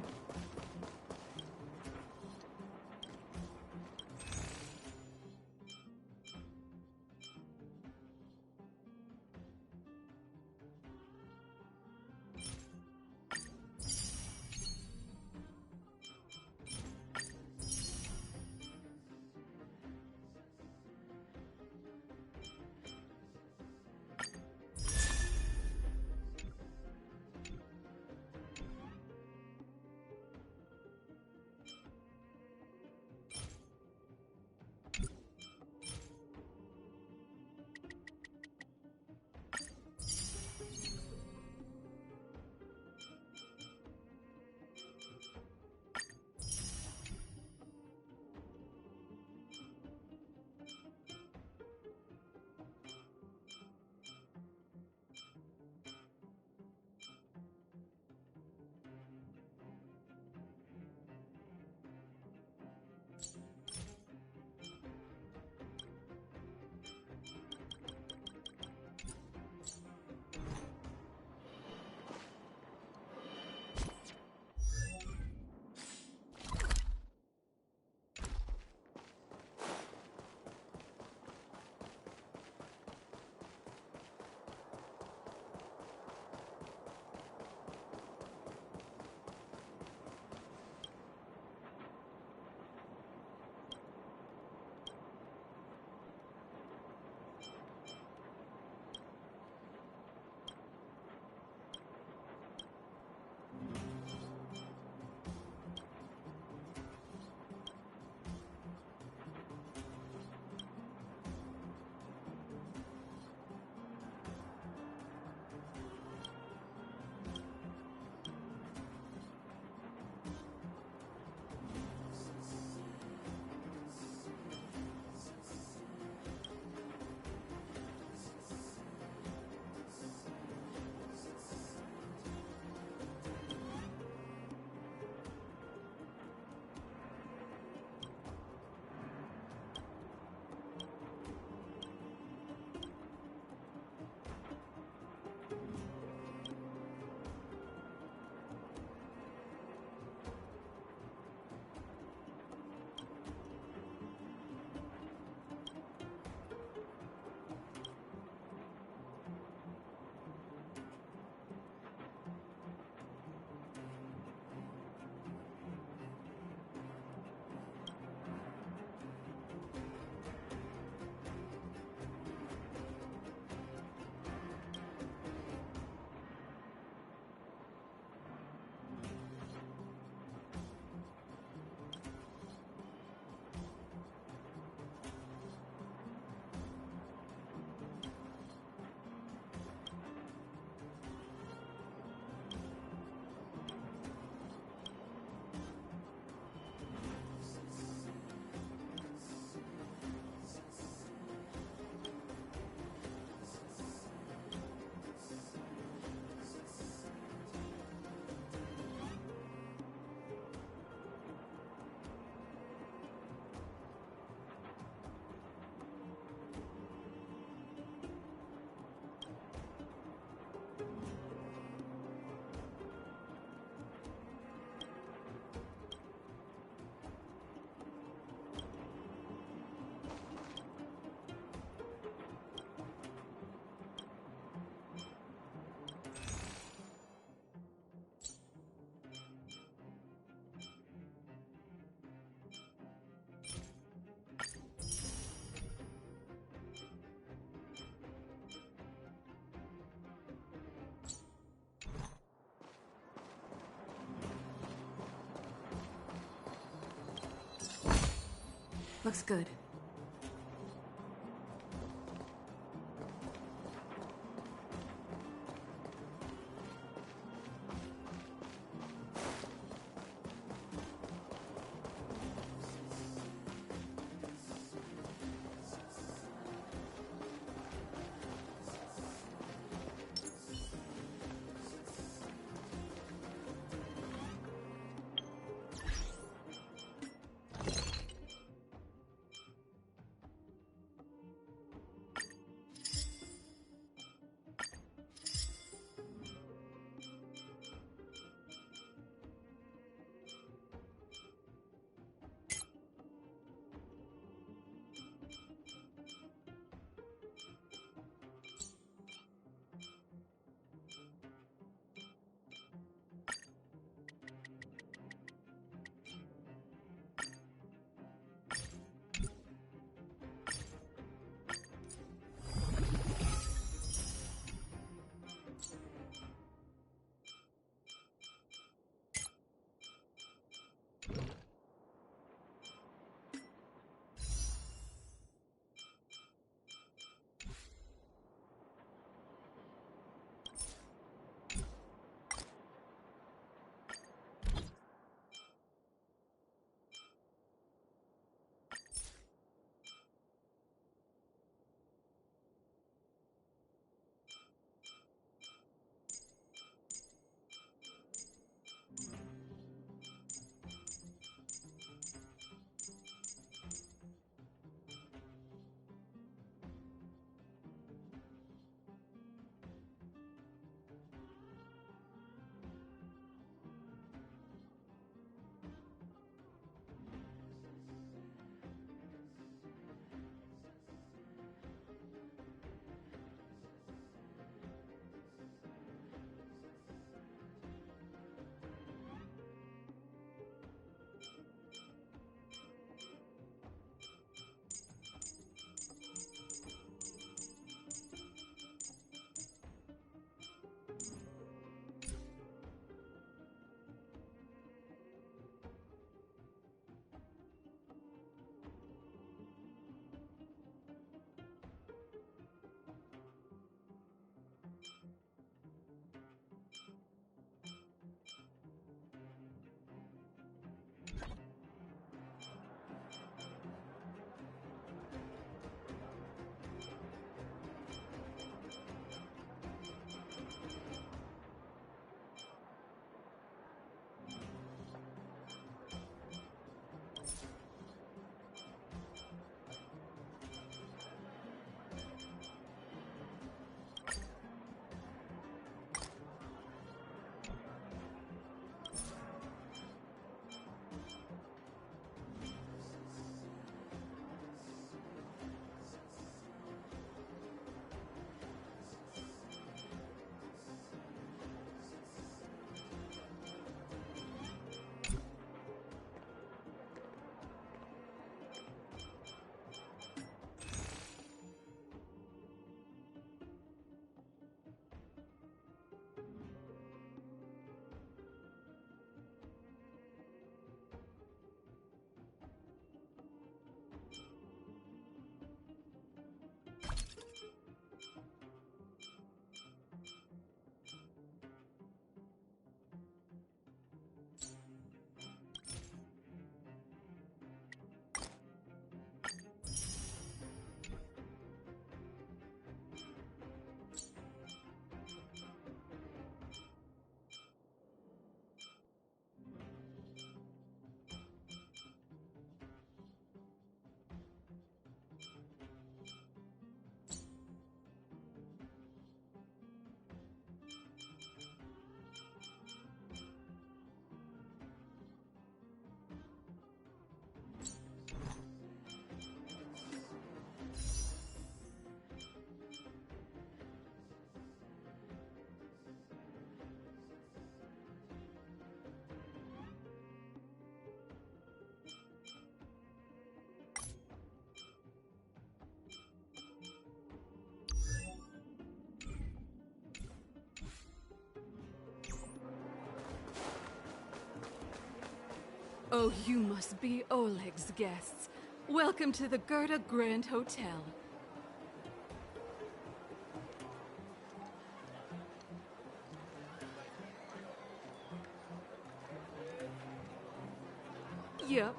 Looks good. Oh, you must be Oleg's guests. Welcome to the Gerda Grand Hotel. Yep.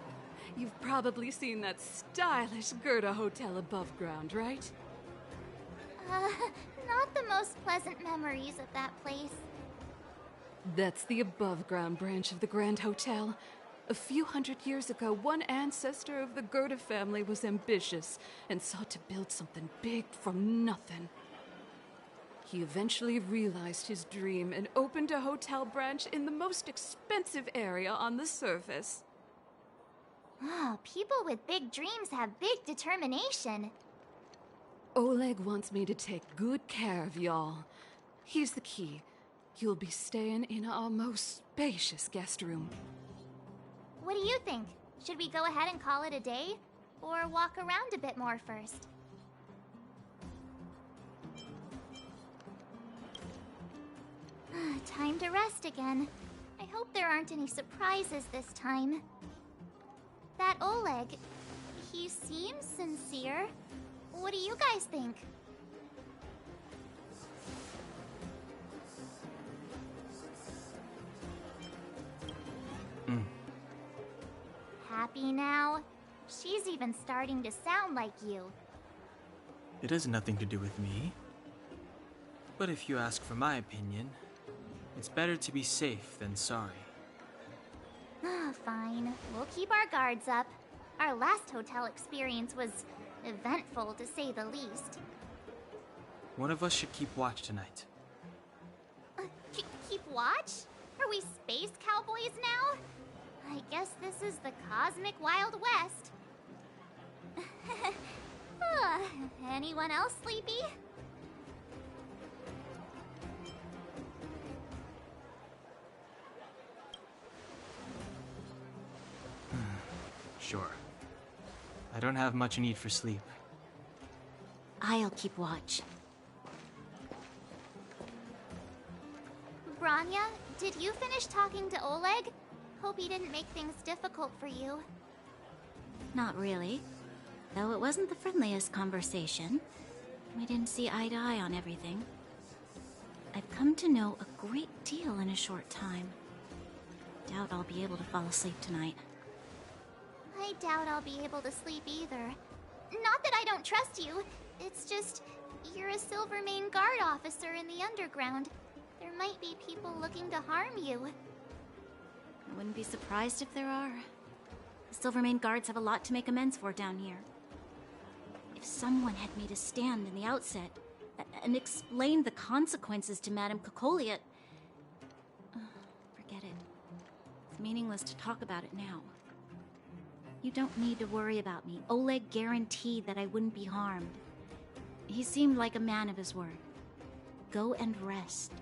You've probably seen that stylish Gerda Hotel above ground, right? Not the most pleasant memories of that place. That's the above-ground branch of the Grand Hotel. A few hundred years ago, one ancestor of the Gerda family was ambitious and sought to build something big from nothing. He eventually realized his dream and opened a hotel branch in the most expensive area on the surface. Ah, people with big dreams have big determination. Oleg wants me to take good care of y'all. Here's the key. You'll be staying in our most spacious guest room. What do you think? Should we go ahead and call it a day? Or walk around a bit more first? Time to rest again. I hope there aren't any surprises this time. That Oleg, he seems sincere. What do you guys think? Happy now? She's even starting to sound like you. It has nothing to do with me. But if you ask for my opinion, it's better to be safe than sorry. Fine. We'll keep our guards up. Our last hotel experience was eventful, to say the least. One of us should keep watch tonight. Keep watch? Are we space cowboys now? I guess this is the cosmic Wild West. Anyone else sleepy? Sure. I don't have much need for sleep. I'll keep watch. Branya, did you finish talking to Oleg? Hope he didn't make things difficult for you. Not really. Though it wasn't the friendliest conversation. We didn't see eye to eye on everything. I've come to know a great deal in a short time. Doubt I'll be able to fall asleep tonight. I doubt I'll be able to sleep either. Not that I don't trust you. It's just, you're a Silvermane Guard officer in the underground. There might be people looking to harm you. I wouldn't be surprised if there are. The Silvermane Guards have a lot to make amends for down here. If someone had made a stand in the outset and explained the consequences to Madame Kokoliet... forget it. It's meaningless to talk about it now. You don't need to worry about me. Oleg guaranteed that I wouldn't be harmed. He seemed like a man of his word. Go and rest.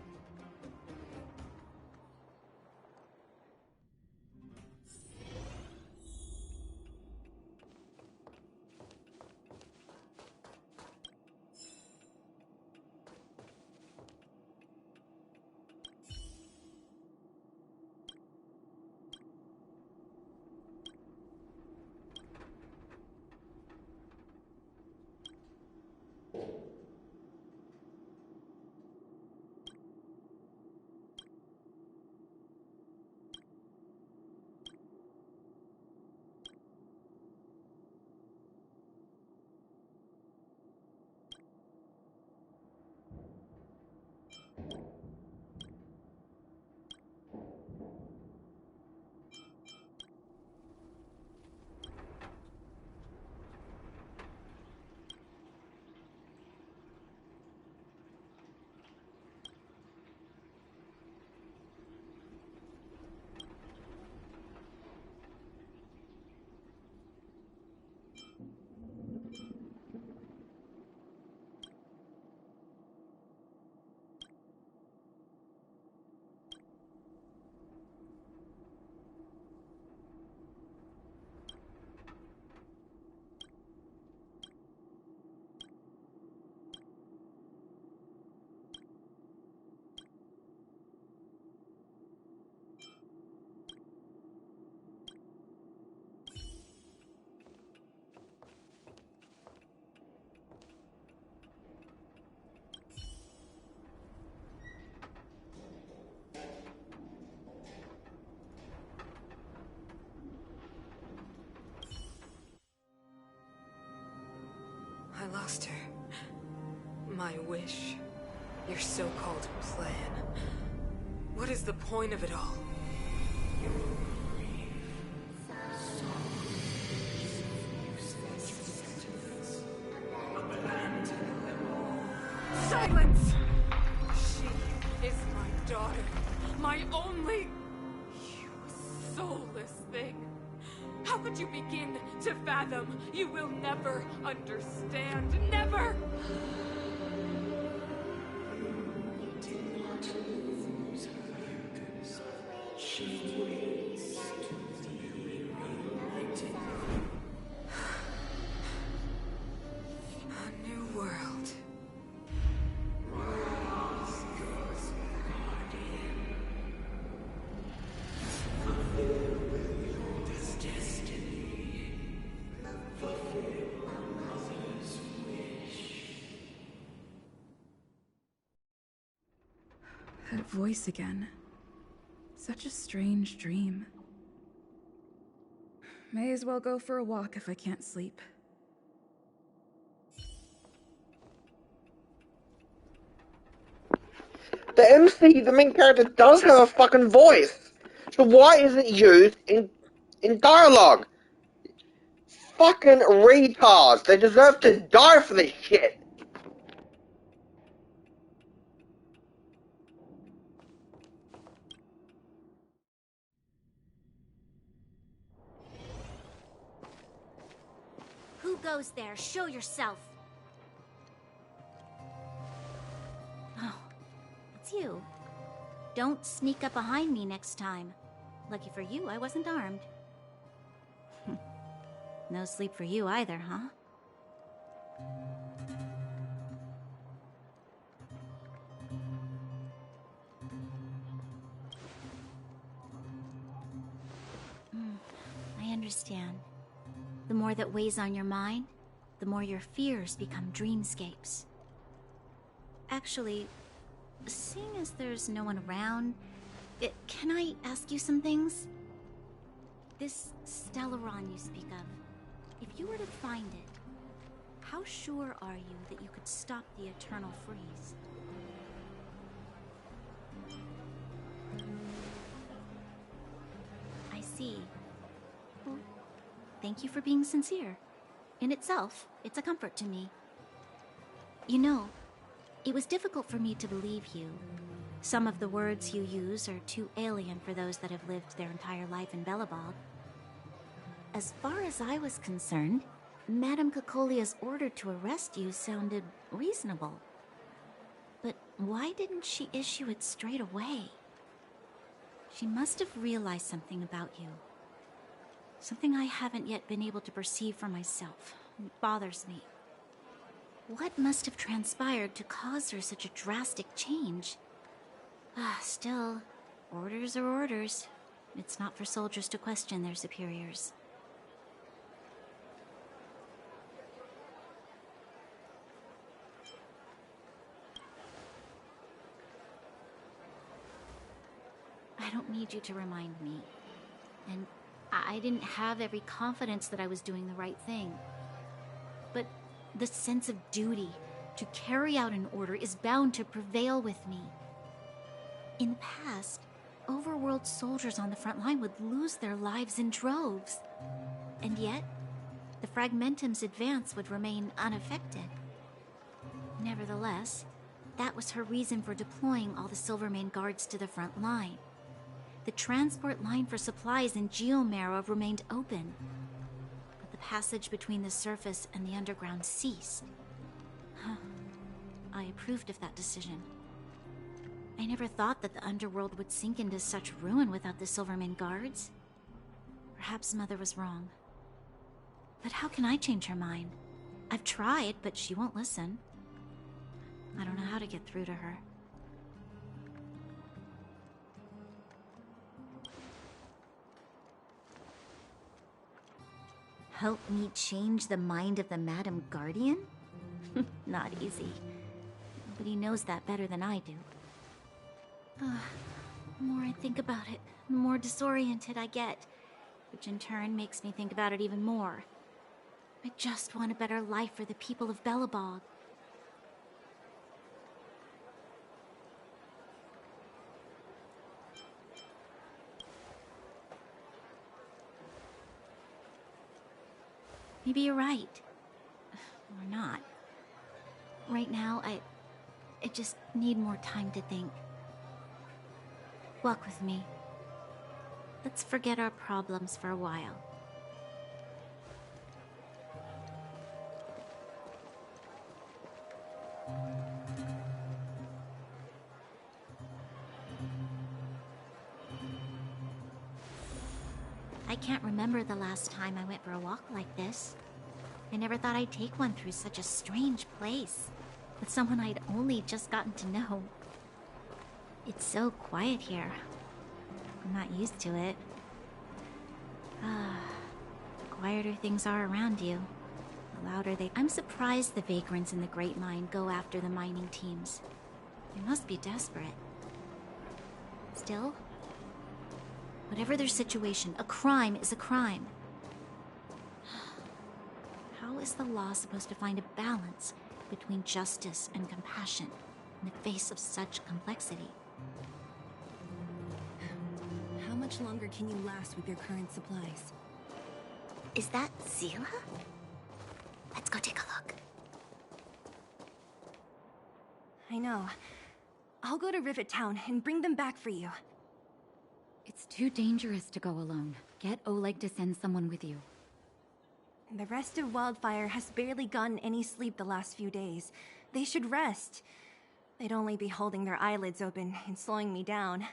I lost her. My wish. Your so-called plan. What is the point of it all? Silence! She is my daughter. My only... You soulless thing. How could you begin to fathom? You will never understand. Never! A new world. That voice again. Such a strange dream. May as well go for a walk if I can't sleep. The MC, the main character, does have a fucking voice. So why isn't it used in dialogue? Fucking retards. They deserve to die for this shit. Who goes there? Show yourself. Oh, it's you. Don't sneak up behind me next time. Lucky for you, I wasn't armed. No sleep for you either, huh? I understand. The more that weighs on your mind, the more your fears become dreamscapes. Actually, seeing as there's no one around, can I ask you some things? This Stellaron you speak of, if you were to find it, how sure are you that you could stop the eternal freeze? I see. Well, thank you for being sincere. In itself, it's a comfort to me. You know, it was difficult for me to believe you. Some of the words you use are too alien for those that have lived their entire life in Belobog. As far as I was concerned, Madame Cocolia's order to arrest you sounded reasonable. But why didn't she issue it straight away? She must have realized something about you. Something I haven't yet been able to perceive for myself. It bothers me. What must have transpired to cause her such a drastic change? Still, orders are orders. It's not for soldiers to question their superiors. I don't need you to remind me. And I didn't have every confidence that I was doing the right thing. But the sense of duty to carry out an order is bound to prevail with me. In the past, overworld soldiers on the front line would lose their lives in droves. And yet, the Fragmentum's advance would remain unaffected. Nevertheless, that was her reason for deploying all the Silvermane guards to the front line. The transport line for supplies in Geomarrow remained open, but the passage between the surface and the underground ceased. I approved of that decision. I never thought that the underworld would sink into such ruin without the Silvermane guards. Perhaps Mother was wrong. But how can I change her mind? I've tried, but she won't listen. I don't know how to get through to her. Help me change the mind of the Madam Guardian? Not easy. Nobody knows that better than I do. The more I think about it, the more disoriented I get, which in turn makes me think about it even more. I just want a better life for the people of Belobog. Maybe you're right. Or not. Right now, I just need more time to think. Walk with me. Let's forget our problems for a while. I can't remember the last time I went for a walk like this. I never thought I'd take one through such a strange place, with someone I'd only just gotten to know. It's so quiet here. I'm not used to it. The quieter things are around you, the louder they... I'm surprised the vagrants in the Great Mine go after the mining teams. They must be desperate. Still, whatever their situation, a crime is a crime. How is the law supposed to find a balance between justice and compassion in the face of such complexity? How much longer can you last with your current supplies? Is that Zila? Let's go take a look. I know. I'll go to Rivet Town and bring them back for you. It's too dangerous to go alone. Get Oleg to send someone with you. The rest of Wildfire has barely gotten any sleep the last few days. They should rest. They'd only be holding their eyelids open and slowing me down.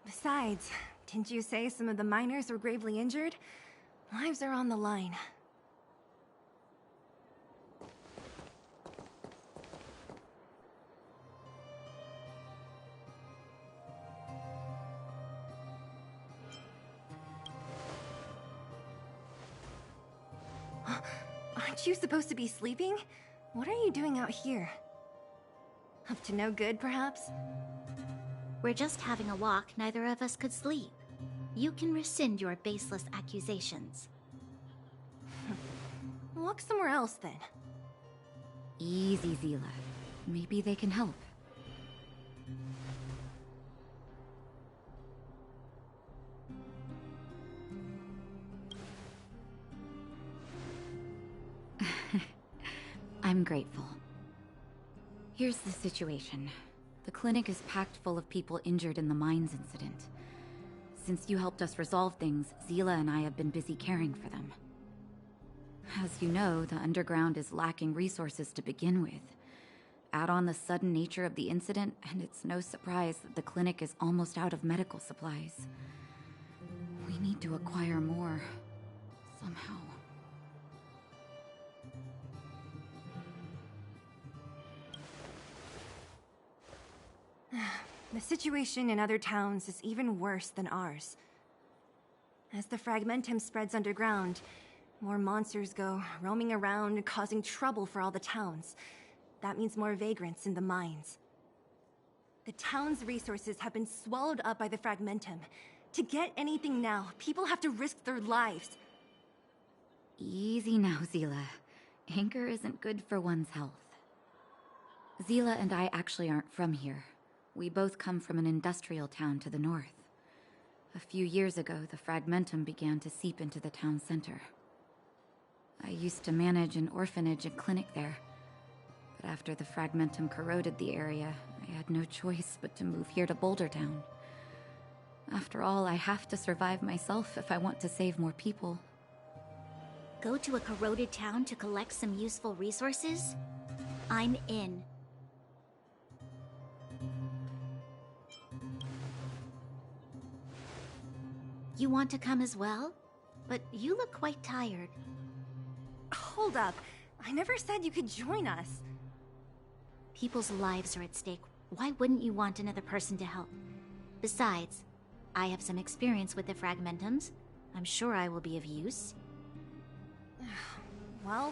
Besides, didn't you say some of the miners were gravely injured? Lives are on the line. Aren't you supposed to be sleeping? What are you doing out here? Up to no good, perhaps? We're just having a walk. Neither of us could sleep. You can rescind your baseless accusations. Walk somewhere else, then. Easy, Zila. Maybe they can help. I'm grateful. Here's the situation. The clinic is packed full of people injured in the mines incident. Since you helped us resolve things, Zila and I have been busy caring for them. As you know, the underground is lacking resources to begin with. Add on the sudden nature of the incident, and it's no surprise that the clinic is almost out of medical supplies. We need to acquire more, somehow. The situation in other towns is even worse than ours. As the Fragmentum spreads underground, more monsters go roaming around, causing trouble for all the towns. That means more vagrants in the mines. The town's resources have been swallowed up by the Fragmentum. To get anything now, people have to risk their lives. Easy now, Zila. Anger isn't good for one's health. Zila and I actually aren't from here. We both come from an industrial town to the north. A few years ago, the Fragmentum began to seep into the town center. I used to manage an orphanage and clinic there. But after the Fragmentum corroded the area, I had no choice but to move here to Boulder Town. After all, I have to survive myself if I want to save more people. Go to a corroded town to collect some useful resources? I'm in. You want to come as well? But you look quite tired. Hold up. I never said you could join us. People's lives are at stake. Why wouldn't you want another person to help? Besides, I have some experience with the Fragmentums. I'm sure I will be of use. Well,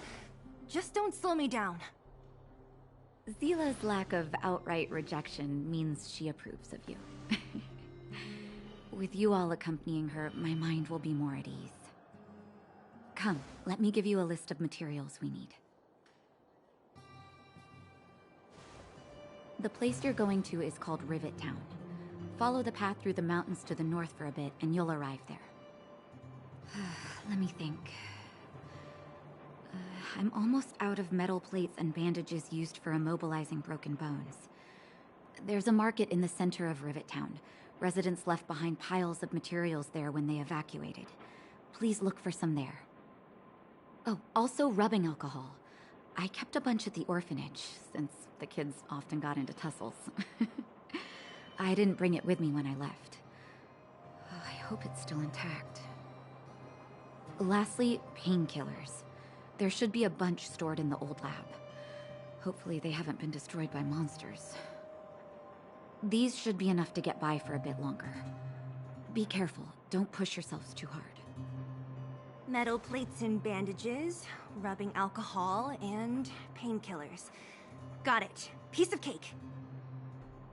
just don't slow me down. Zila's lack of outright rejection means she approves of you. With you all accompanying her, my mind will be more at ease. Come, let me give you a list of materials we need. The place you're going to is called Rivet Town. Follow the path through the mountains to the north for a bit, and you'll arrive there. Let me think. I'm almost out of metal plates and bandages used for immobilizing broken bones. There's a market in the center of Rivet Town. Residents left behind piles of materials there when they evacuated. Please look for some there. Oh, also rubbing alcohol. I kept a bunch at the orphanage, since the kids often got into tussles. I didn't bring it with me when I left. Oh, I hope it's still intact. Lastly, painkillers. There should be a bunch stored in the old lab. Hopefully they haven't been destroyed by monsters. These should be enough to get by for a bit longer. Be careful, don't push yourselves too hard. Metal plates and bandages, rubbing alcohol, and painkillers. Got it. Piece of cake.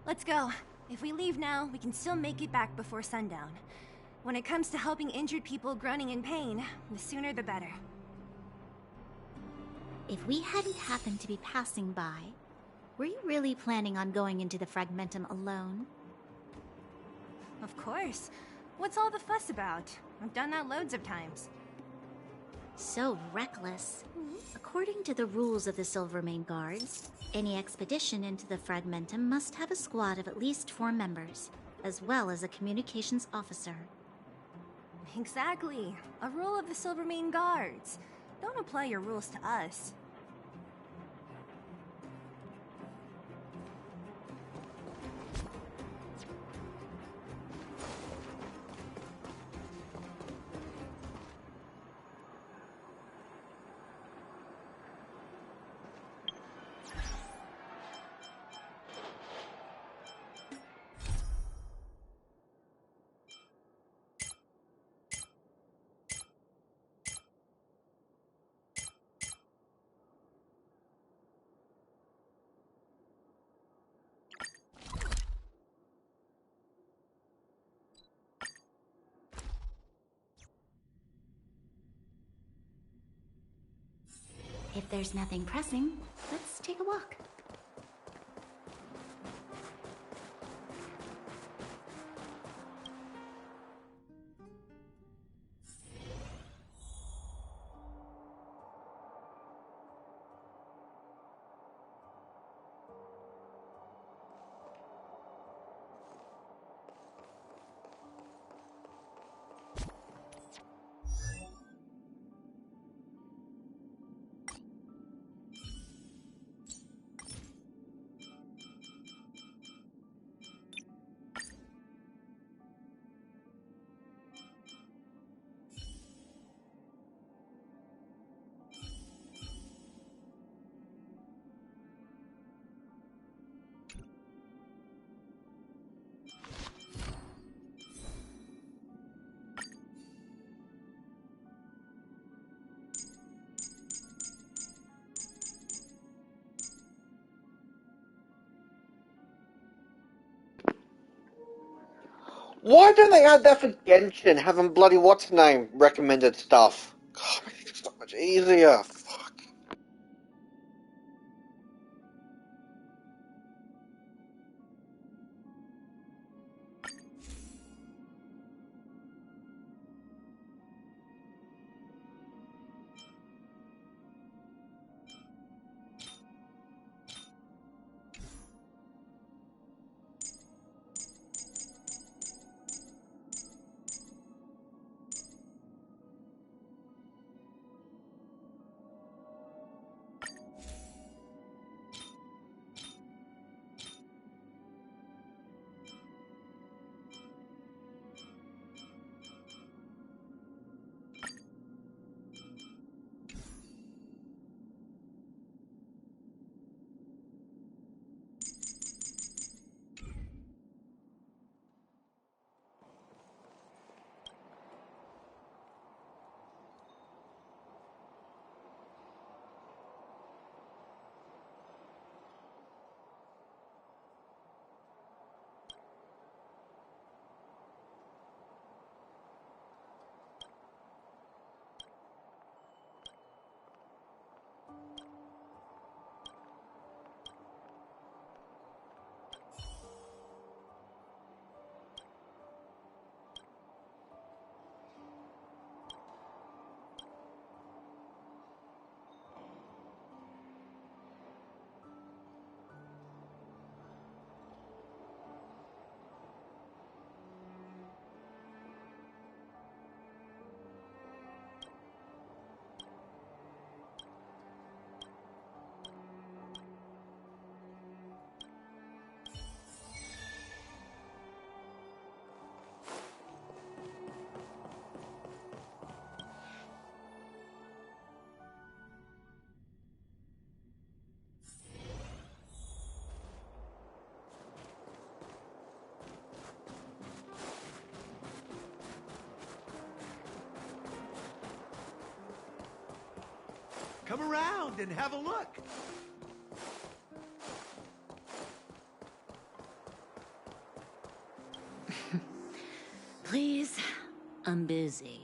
Let's go. If we leave now, we can still make it back before sundown. When it comes to helping injured people groaning in pain, the sooner the better. If we hadn't happened to be passing by, were you really planning on going into the Fragmentum alone? Of course. What's all the fuss about? I've done that loads of times. So reckless. According to the rules of the Silvermane Guards, any expedition into the Fragmentum must have a squad of at least 4 members, as well as a communications officer. Exactly. A rule of the Silvermane Guards. Don't apply your rules to us. If there's nothing pressing, let's take a walk. Why don't they add that for Genshin, having bloody what's-name recommended stuff? God, makes it so much easier. Fuck. Come around and have a look. Please, I'm busy.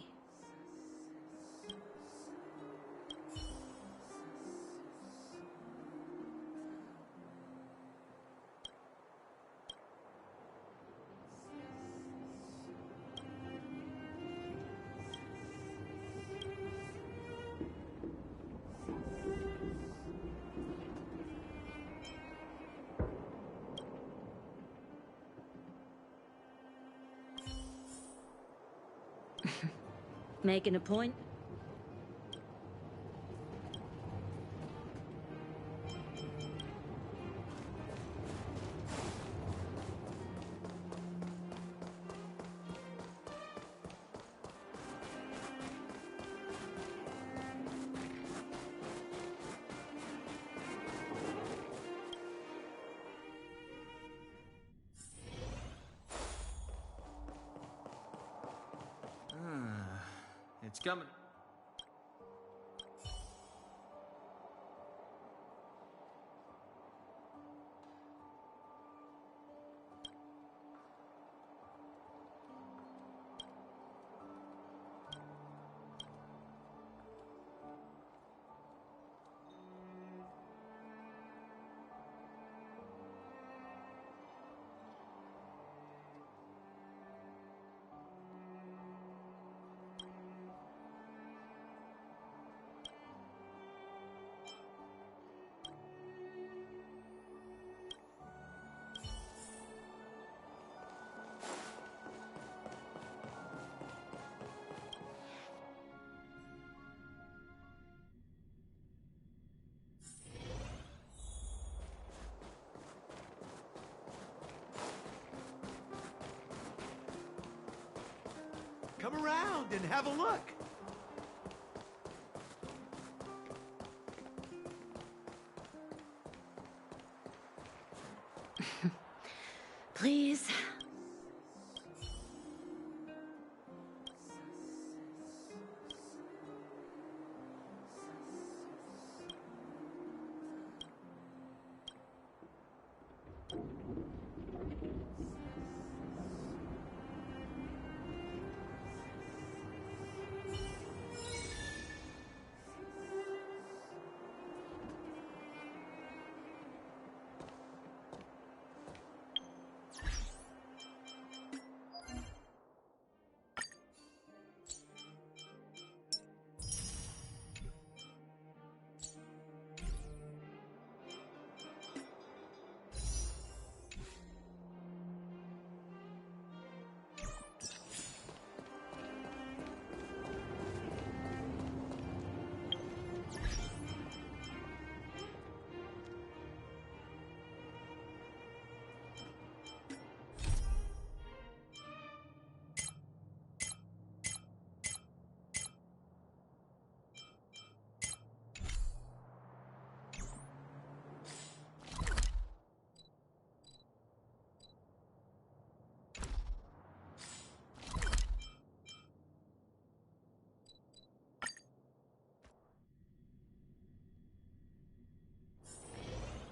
Making a point? It's coming. Come around and have a look. Please.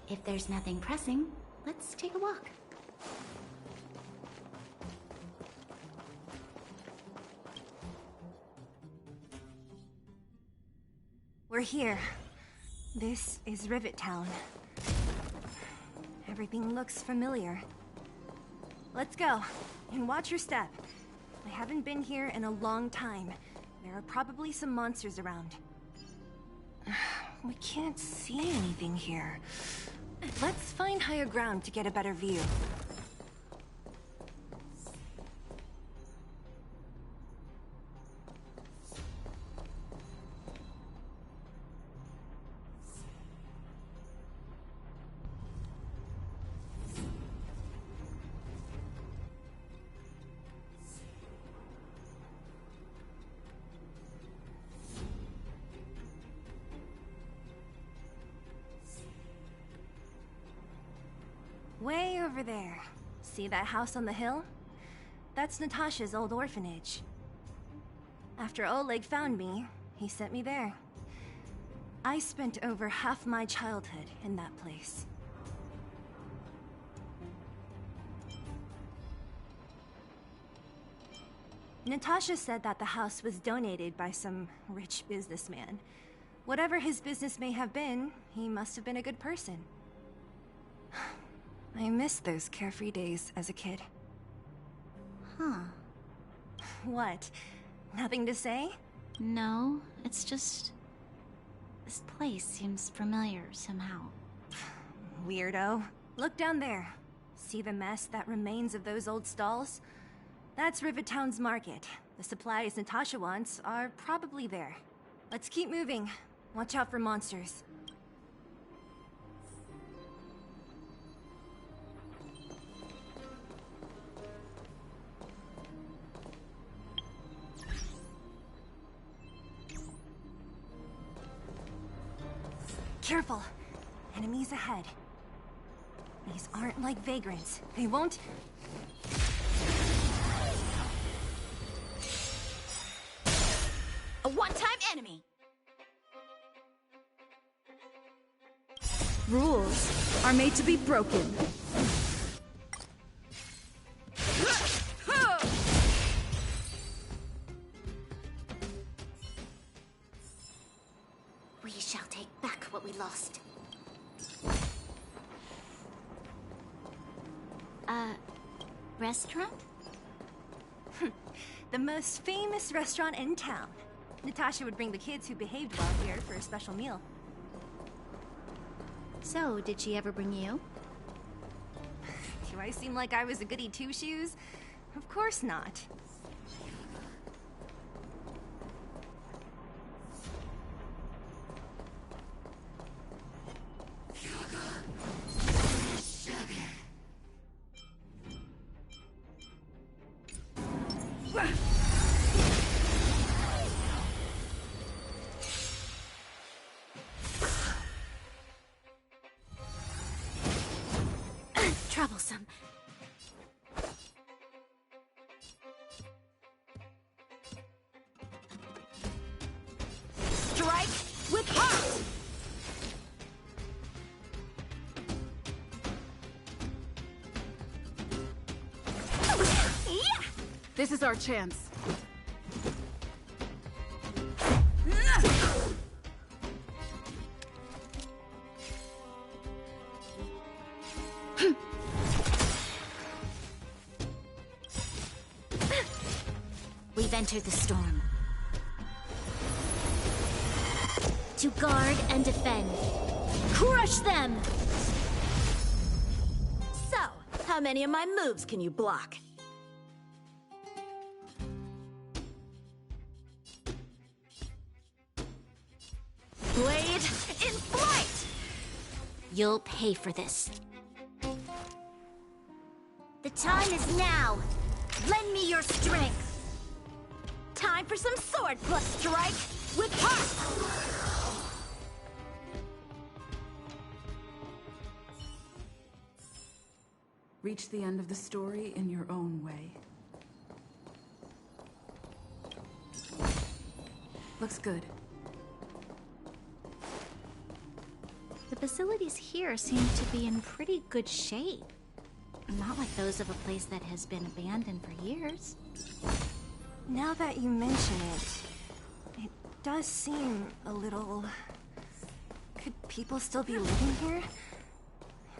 If there's nothing pressing, let's take a walk. We're here. This is Rivet Town. Everything looks familiar. Let's go, and watch your step. I haven't been here in a long time. There are probably some monsters around. We can't see anything here. Let's find higher ground to get a better view. Way over there. See that house on the hill? That's Natasha's old orphanage. After Oleg found me, he sent me there. I spent over half my childhood in that place. Natasha said that the house was donated by some rich businessman. Whatever his business may have been, he must have been a good person. I miss those carefree days as a kid. Huh. What? Nothing to say? No, it's just... this place seems familiar somehow. Weirdo. Look down there. See the mess that remains of those old stalls? That's Rivet Town's market. The supplies Natasha wants are probably there. Let's keep moving. Watch out for monsters. Careful! Enemies ahead. These aren't like vagrants. They won't... A one-time enemy! Rules are made to be broken. We shall take back what we lost. Restaurant? The most famous restaurant in town. Natasha would bring the kids who behaved well here for a special meal. So, did she ever bring you? Do I seem like I was a goody two-shoes? Of course not. Troublesome. Strike with heart! Yeah! This is our chance. We've entered the storm. To guard and defend. Crush them! So, how many of my moves can you block? Blade in flight! You'll pay for this. The time is now! Lend me your strength! Time for some sword plus strike with heart! Reach the end of the story in your own way. Looks good. The facilities here seem to be in pretty good shape. Not like those of a place that has been abandoned for years. Now that you mention it, it does seem a little... Could people still be living here?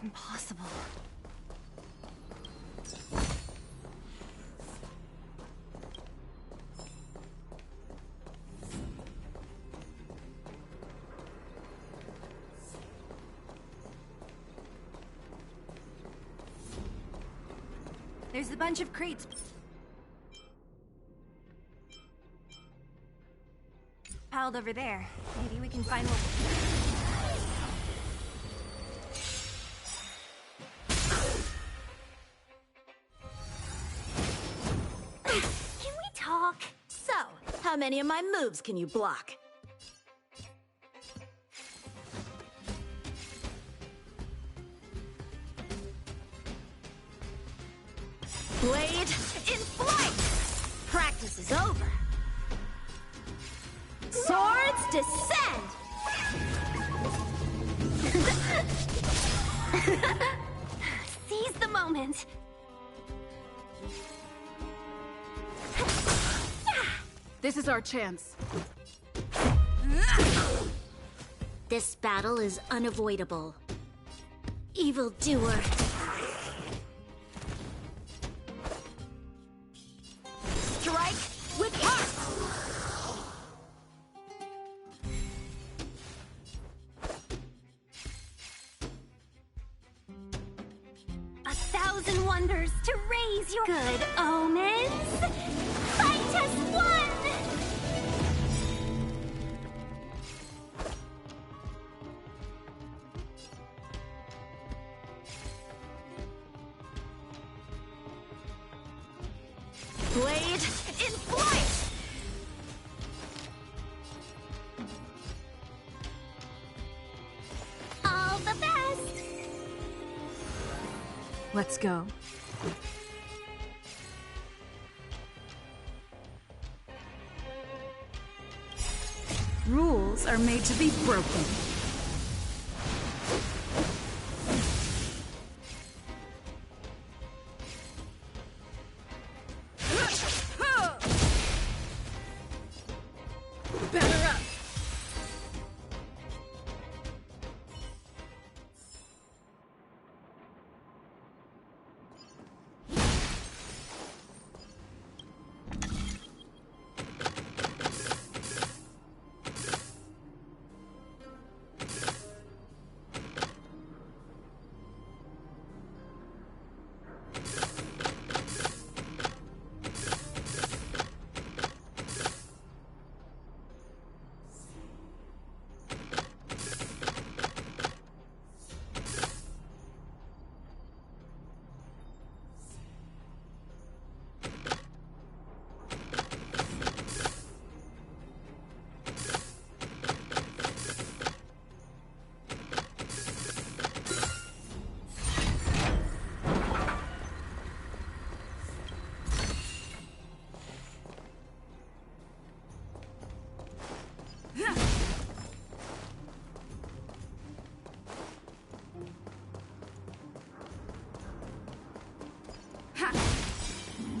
Impossible. There's a bunch of crates. Piled over there. Maybe we can find what... Can we talk? So, how many of my moves can you block? Blade in flight! Practice is over. Swords descend! Seize the moment. This is our chance. This battle is unavoidable. Evildoer. Strike with heart. A thousand wonders to raise your good omens. Fight as one. Blade in flight! All the best! Let's go. Rules are made to be broken. Batter up!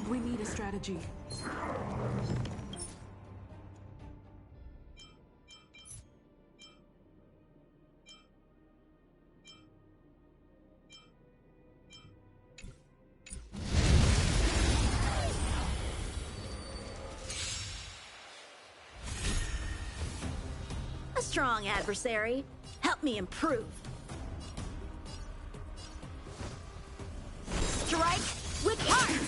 We need a strategy. A strong adversary. Help me improve. Strike with heart!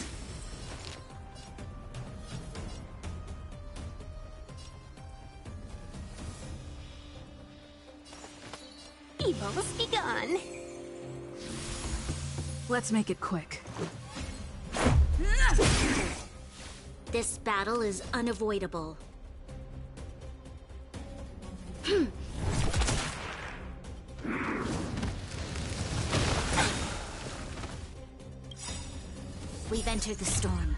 Evil's begun. Let's make it quick. This battle is unavoidable. We've entered the storm.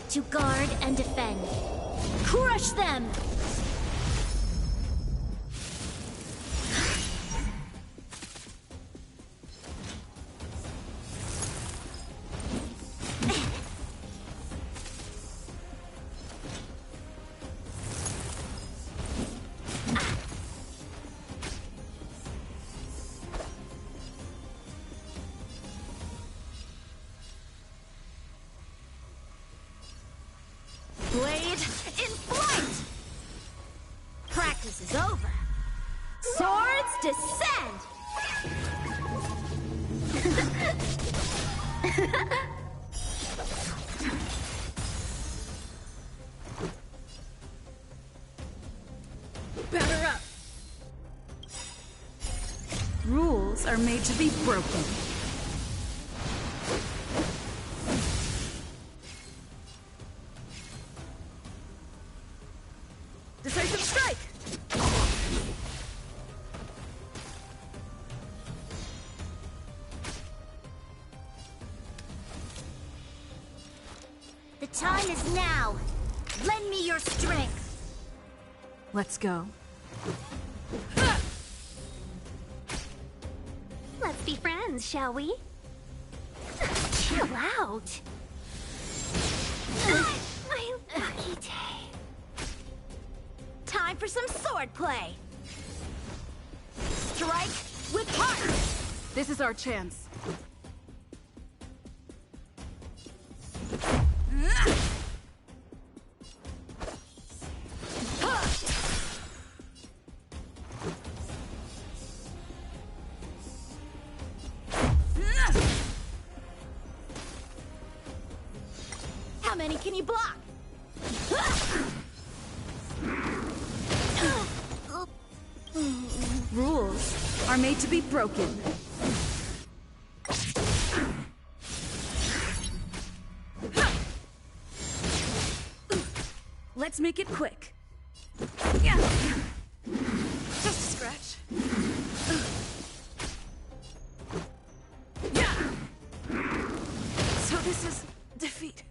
To guard and defend. Crush them! Blade in flight! Practice is over. Swords descend! Batter up! Rules are made to be broken. Decisive strike! The time is now. Lend me your strength. Let's go. Let's be friends, shall we? Chill out. My lucky day. Time for some swordplay. Strike with heart. This is our chance. How many can you block? Rules are made to be broken. Let's make it quick. Yeah. Just a scratch. Yeah. So this is defeat.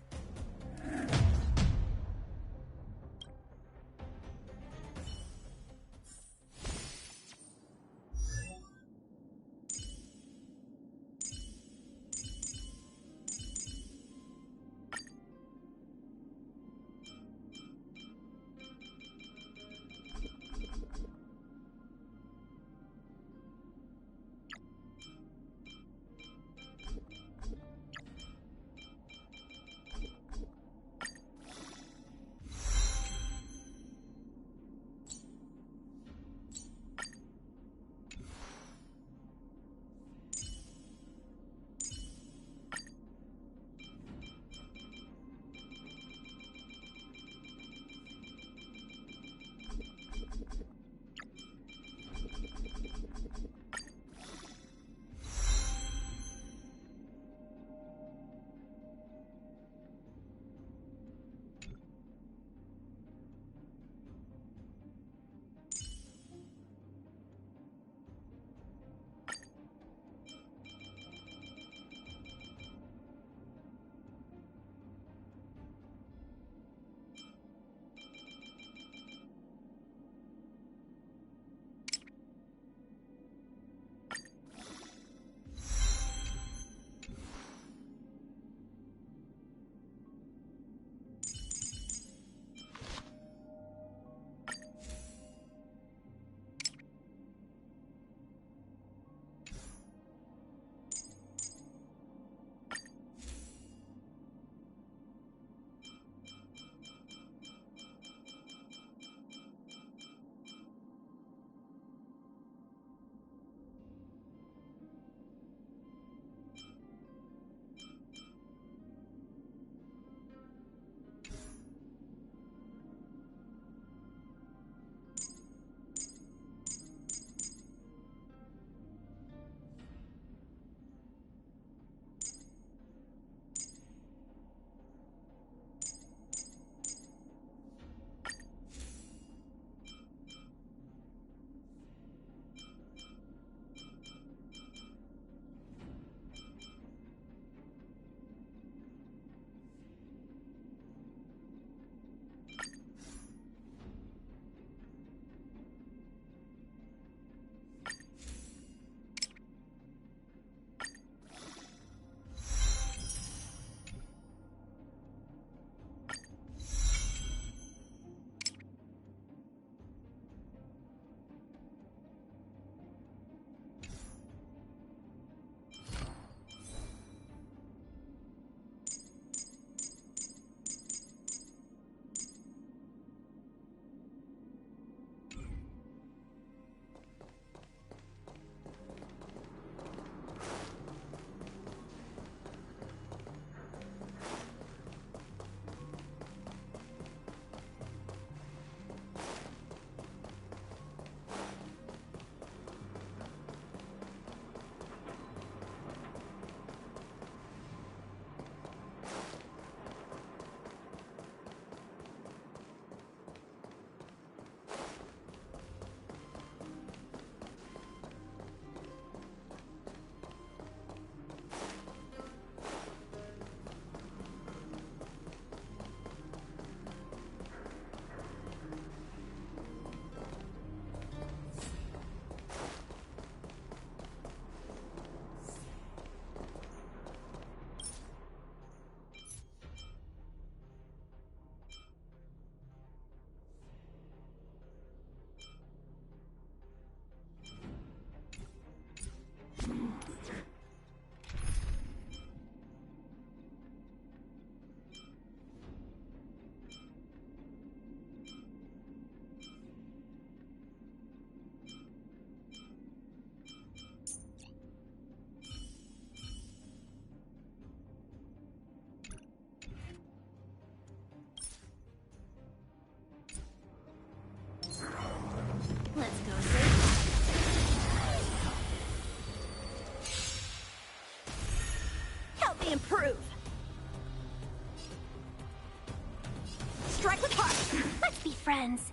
friends.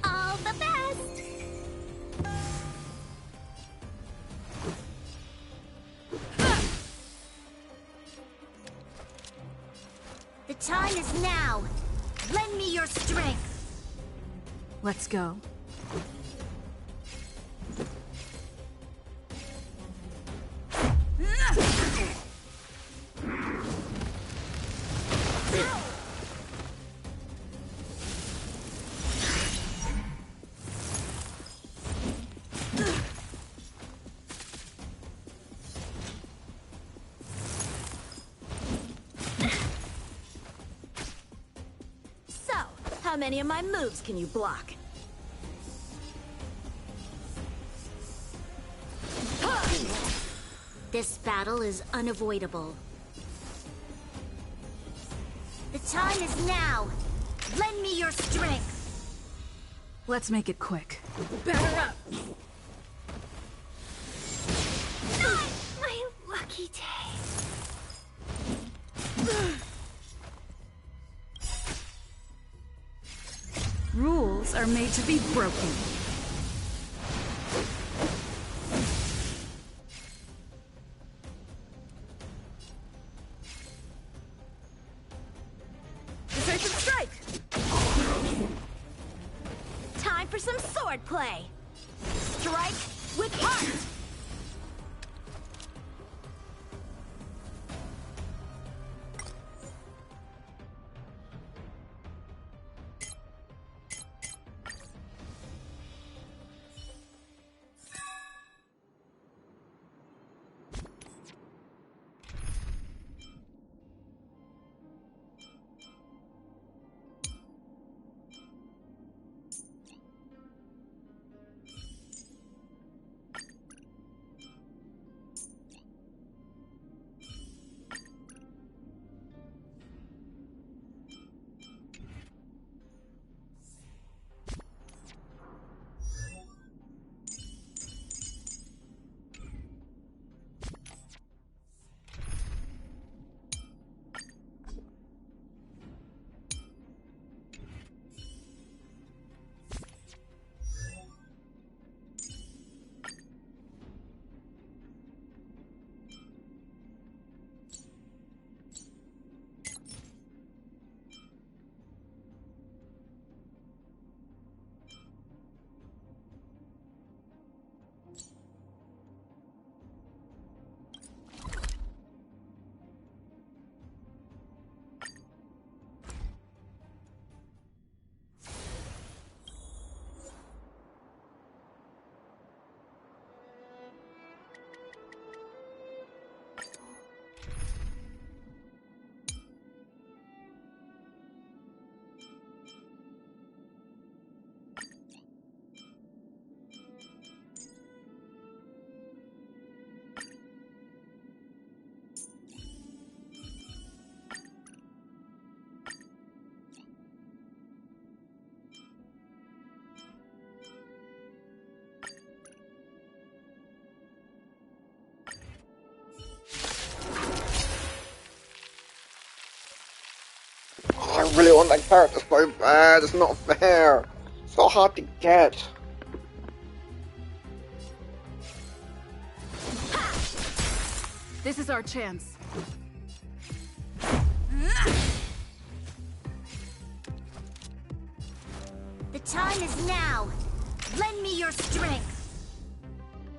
All the best! The time is now. Lend me your strength. Let's go. So, how many of my moves can you block? This battle is unavoidable. The time is now. Lend me your strength. Let's make it quick. Batter up. Not my lucky day. Rules are made to be broken. Decisive strike! Time for some sword play! Strike with heart! I really want that character so bad, it's not fair. It's so hard to get. This is our chance. The time is now. Lend me your strength.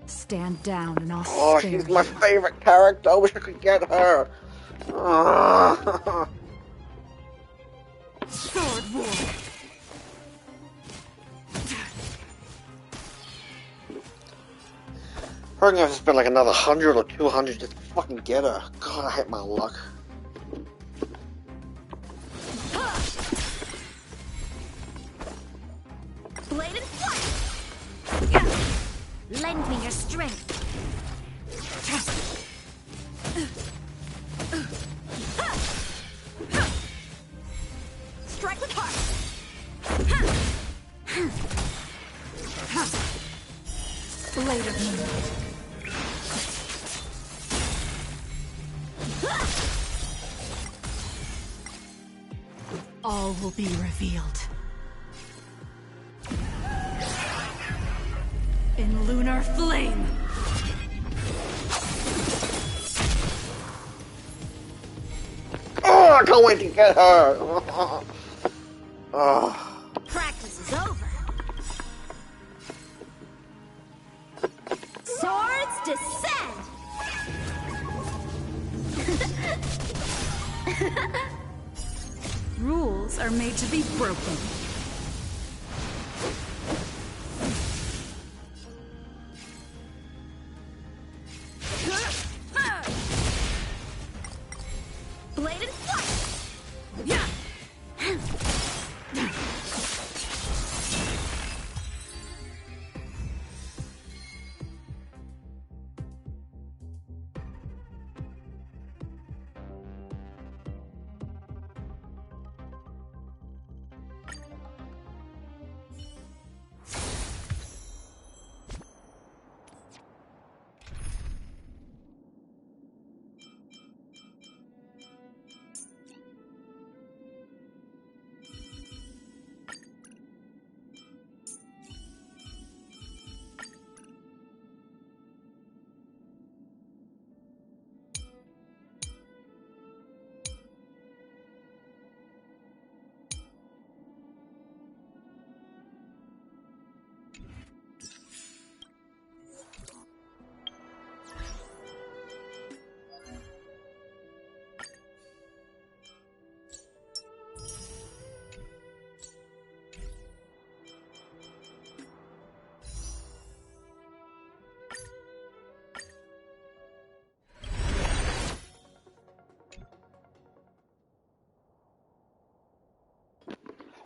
Stand down and I'll Oh, spare she's my you. favorite character. I wish I could get her. Sword war. I'm gonna have to spend like another 100 or 200 just to fucking get her. God, I hate my luck. Bladed flight. Lend me your strength. Strike with heart. Blade of moonlight. all will be revealed. In lunar flame! Oh, I can't wait to get her! Oh. Practice is over. Swords descend! Rules are made to be broken. Bladed flight! Yeah!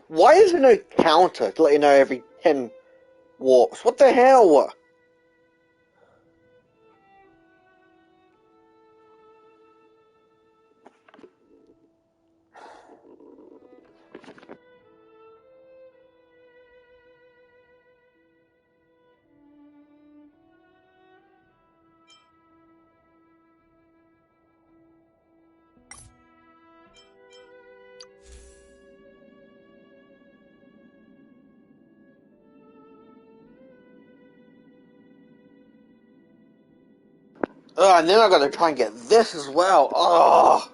Why is there no counter to let you know every 10 warps? What the hell? Oh, and then I gotta try and get this as well. Oh.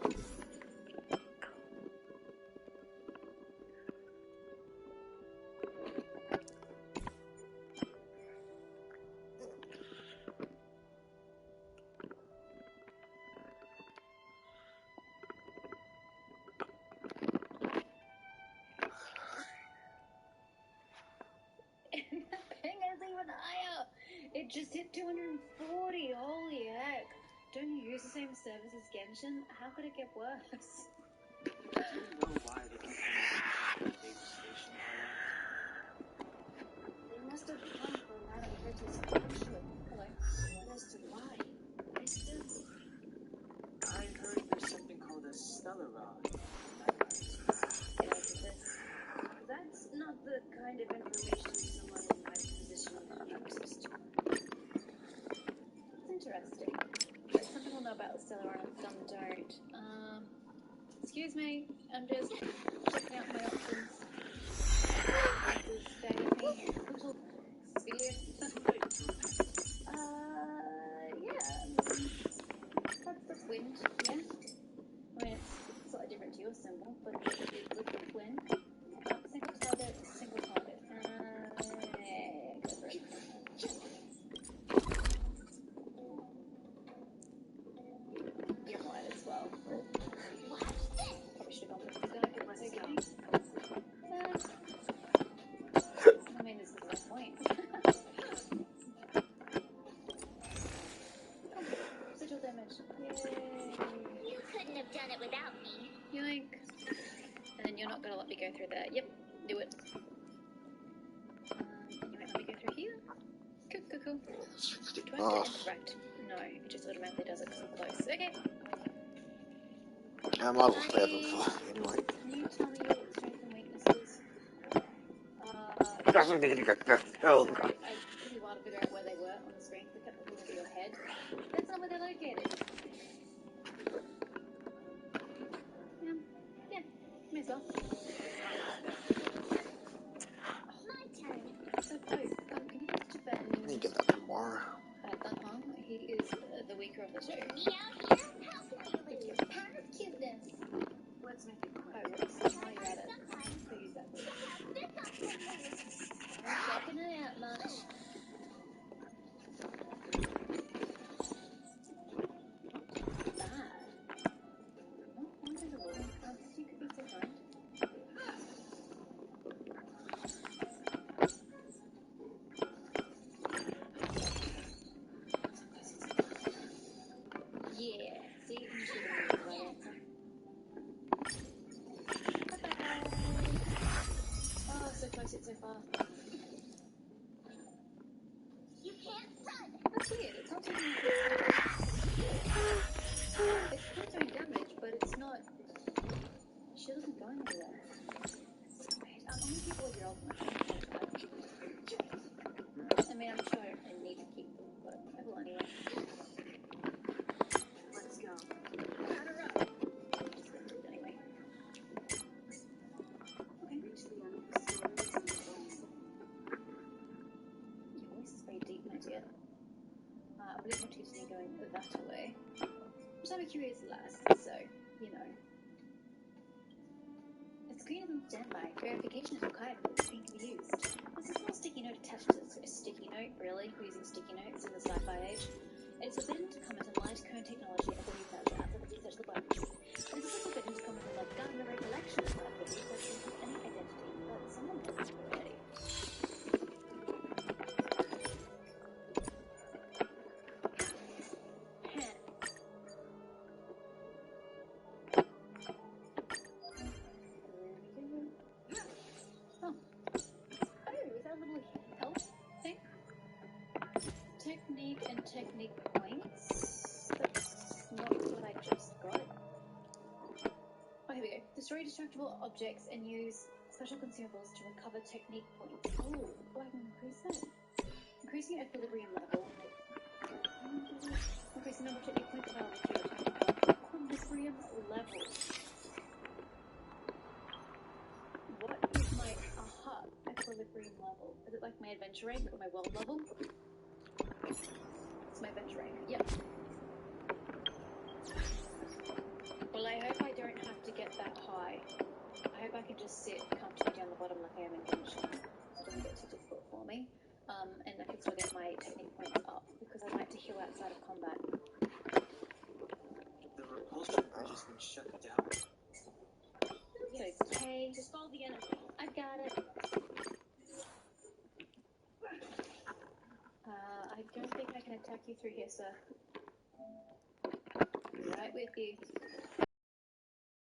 And the ping is even higher. It just hit 240. Holy heck. Don't you use the same service as Genshin? How could it get worse? Do you know why the company base station They must have come from Madame Hitter's actually. Hello. But as to why, I still... I heard there's something called a stellar rod. That's not the kind of information someone in my position would trust. It's interesting. But some people know about the stellar rod, some don't. Excuse me, I'm just checking out my options. Stay with me. Little civilian. Yeah. That's wind, yeah? I mean, it's slightly different to your symbol, but it's liquid wind. Single target. Go for it. You're right as well. Probably should have gone with the guy, but it's okay. I mean, this is the point. Residual damage. Yay! You couldn't have done it without me. Yoink. And then you're not going to let me go through that. Yep, do it. And you might let me go through here. Cool. Do I have to interact? No, it just automatically does it because I'm close. Okay. I might as well stay up anyway. Can you tell me your strengths and weaknesses? Doesn't need to get this killed. Sorry, I took me a while to figure out where they were on the screen. They kept looking over your head. That's not where they're located. Yeah, may as well. is the weaker of the two. Me out here? How cute! Pound of cuteness. Let's make it quick. While you're at it, I'll use that for I'm checking it out much. Yeah, see, you should have the right answer. Bye-bye. Oh, so close yet so far. You can't run! That's weird, it's not taking it's still doing damage, but it's not... She wasn't going anywhere. So weird. How many people have your ultimate? I mean, I'm sure I need to keep them, but I will anyway. Let's go. Cut her up! Just gonna do it anyway. Okay. Reach the end of the story. Your voice is very deep, my dear. I wouldn't want you to be going that way. Just out of curious last, so, you know. It's green on standby. Verification of Honkai is being used. There's a small sticky note attached to this. A sticky note, really? We're using sticky notes in the sci-fi age. It's forbidden to comment on light cone technology of the researcher outside the research laboratory. It is also forbidden to comment on the Gardner recollection of the researcher with any identity, but someone has already. Technique and technique points. That's not what I just got. Oh, here we go. Destroy destructible objects and use special consumables to recover technique points. Oh, I can increase that. Increasing equilibrium level. Increase the number of technique points available to your equilibrium level. What is my equilibrium level? Is it like my adventure rank or my world level? It's my adventure rank. Yep. Well, I hope I don't have to get that high. I hope I can just sit comfortably down the bottom like I am in Genshin. So it doesn't get too difficult for me. And I can still get my technique points up because I like to heal outside of combat. The repulsion bridge has been shut down. It's okay. Just follow the enemy. I've got it. I don't think I can attack you through here, sir. Right with you.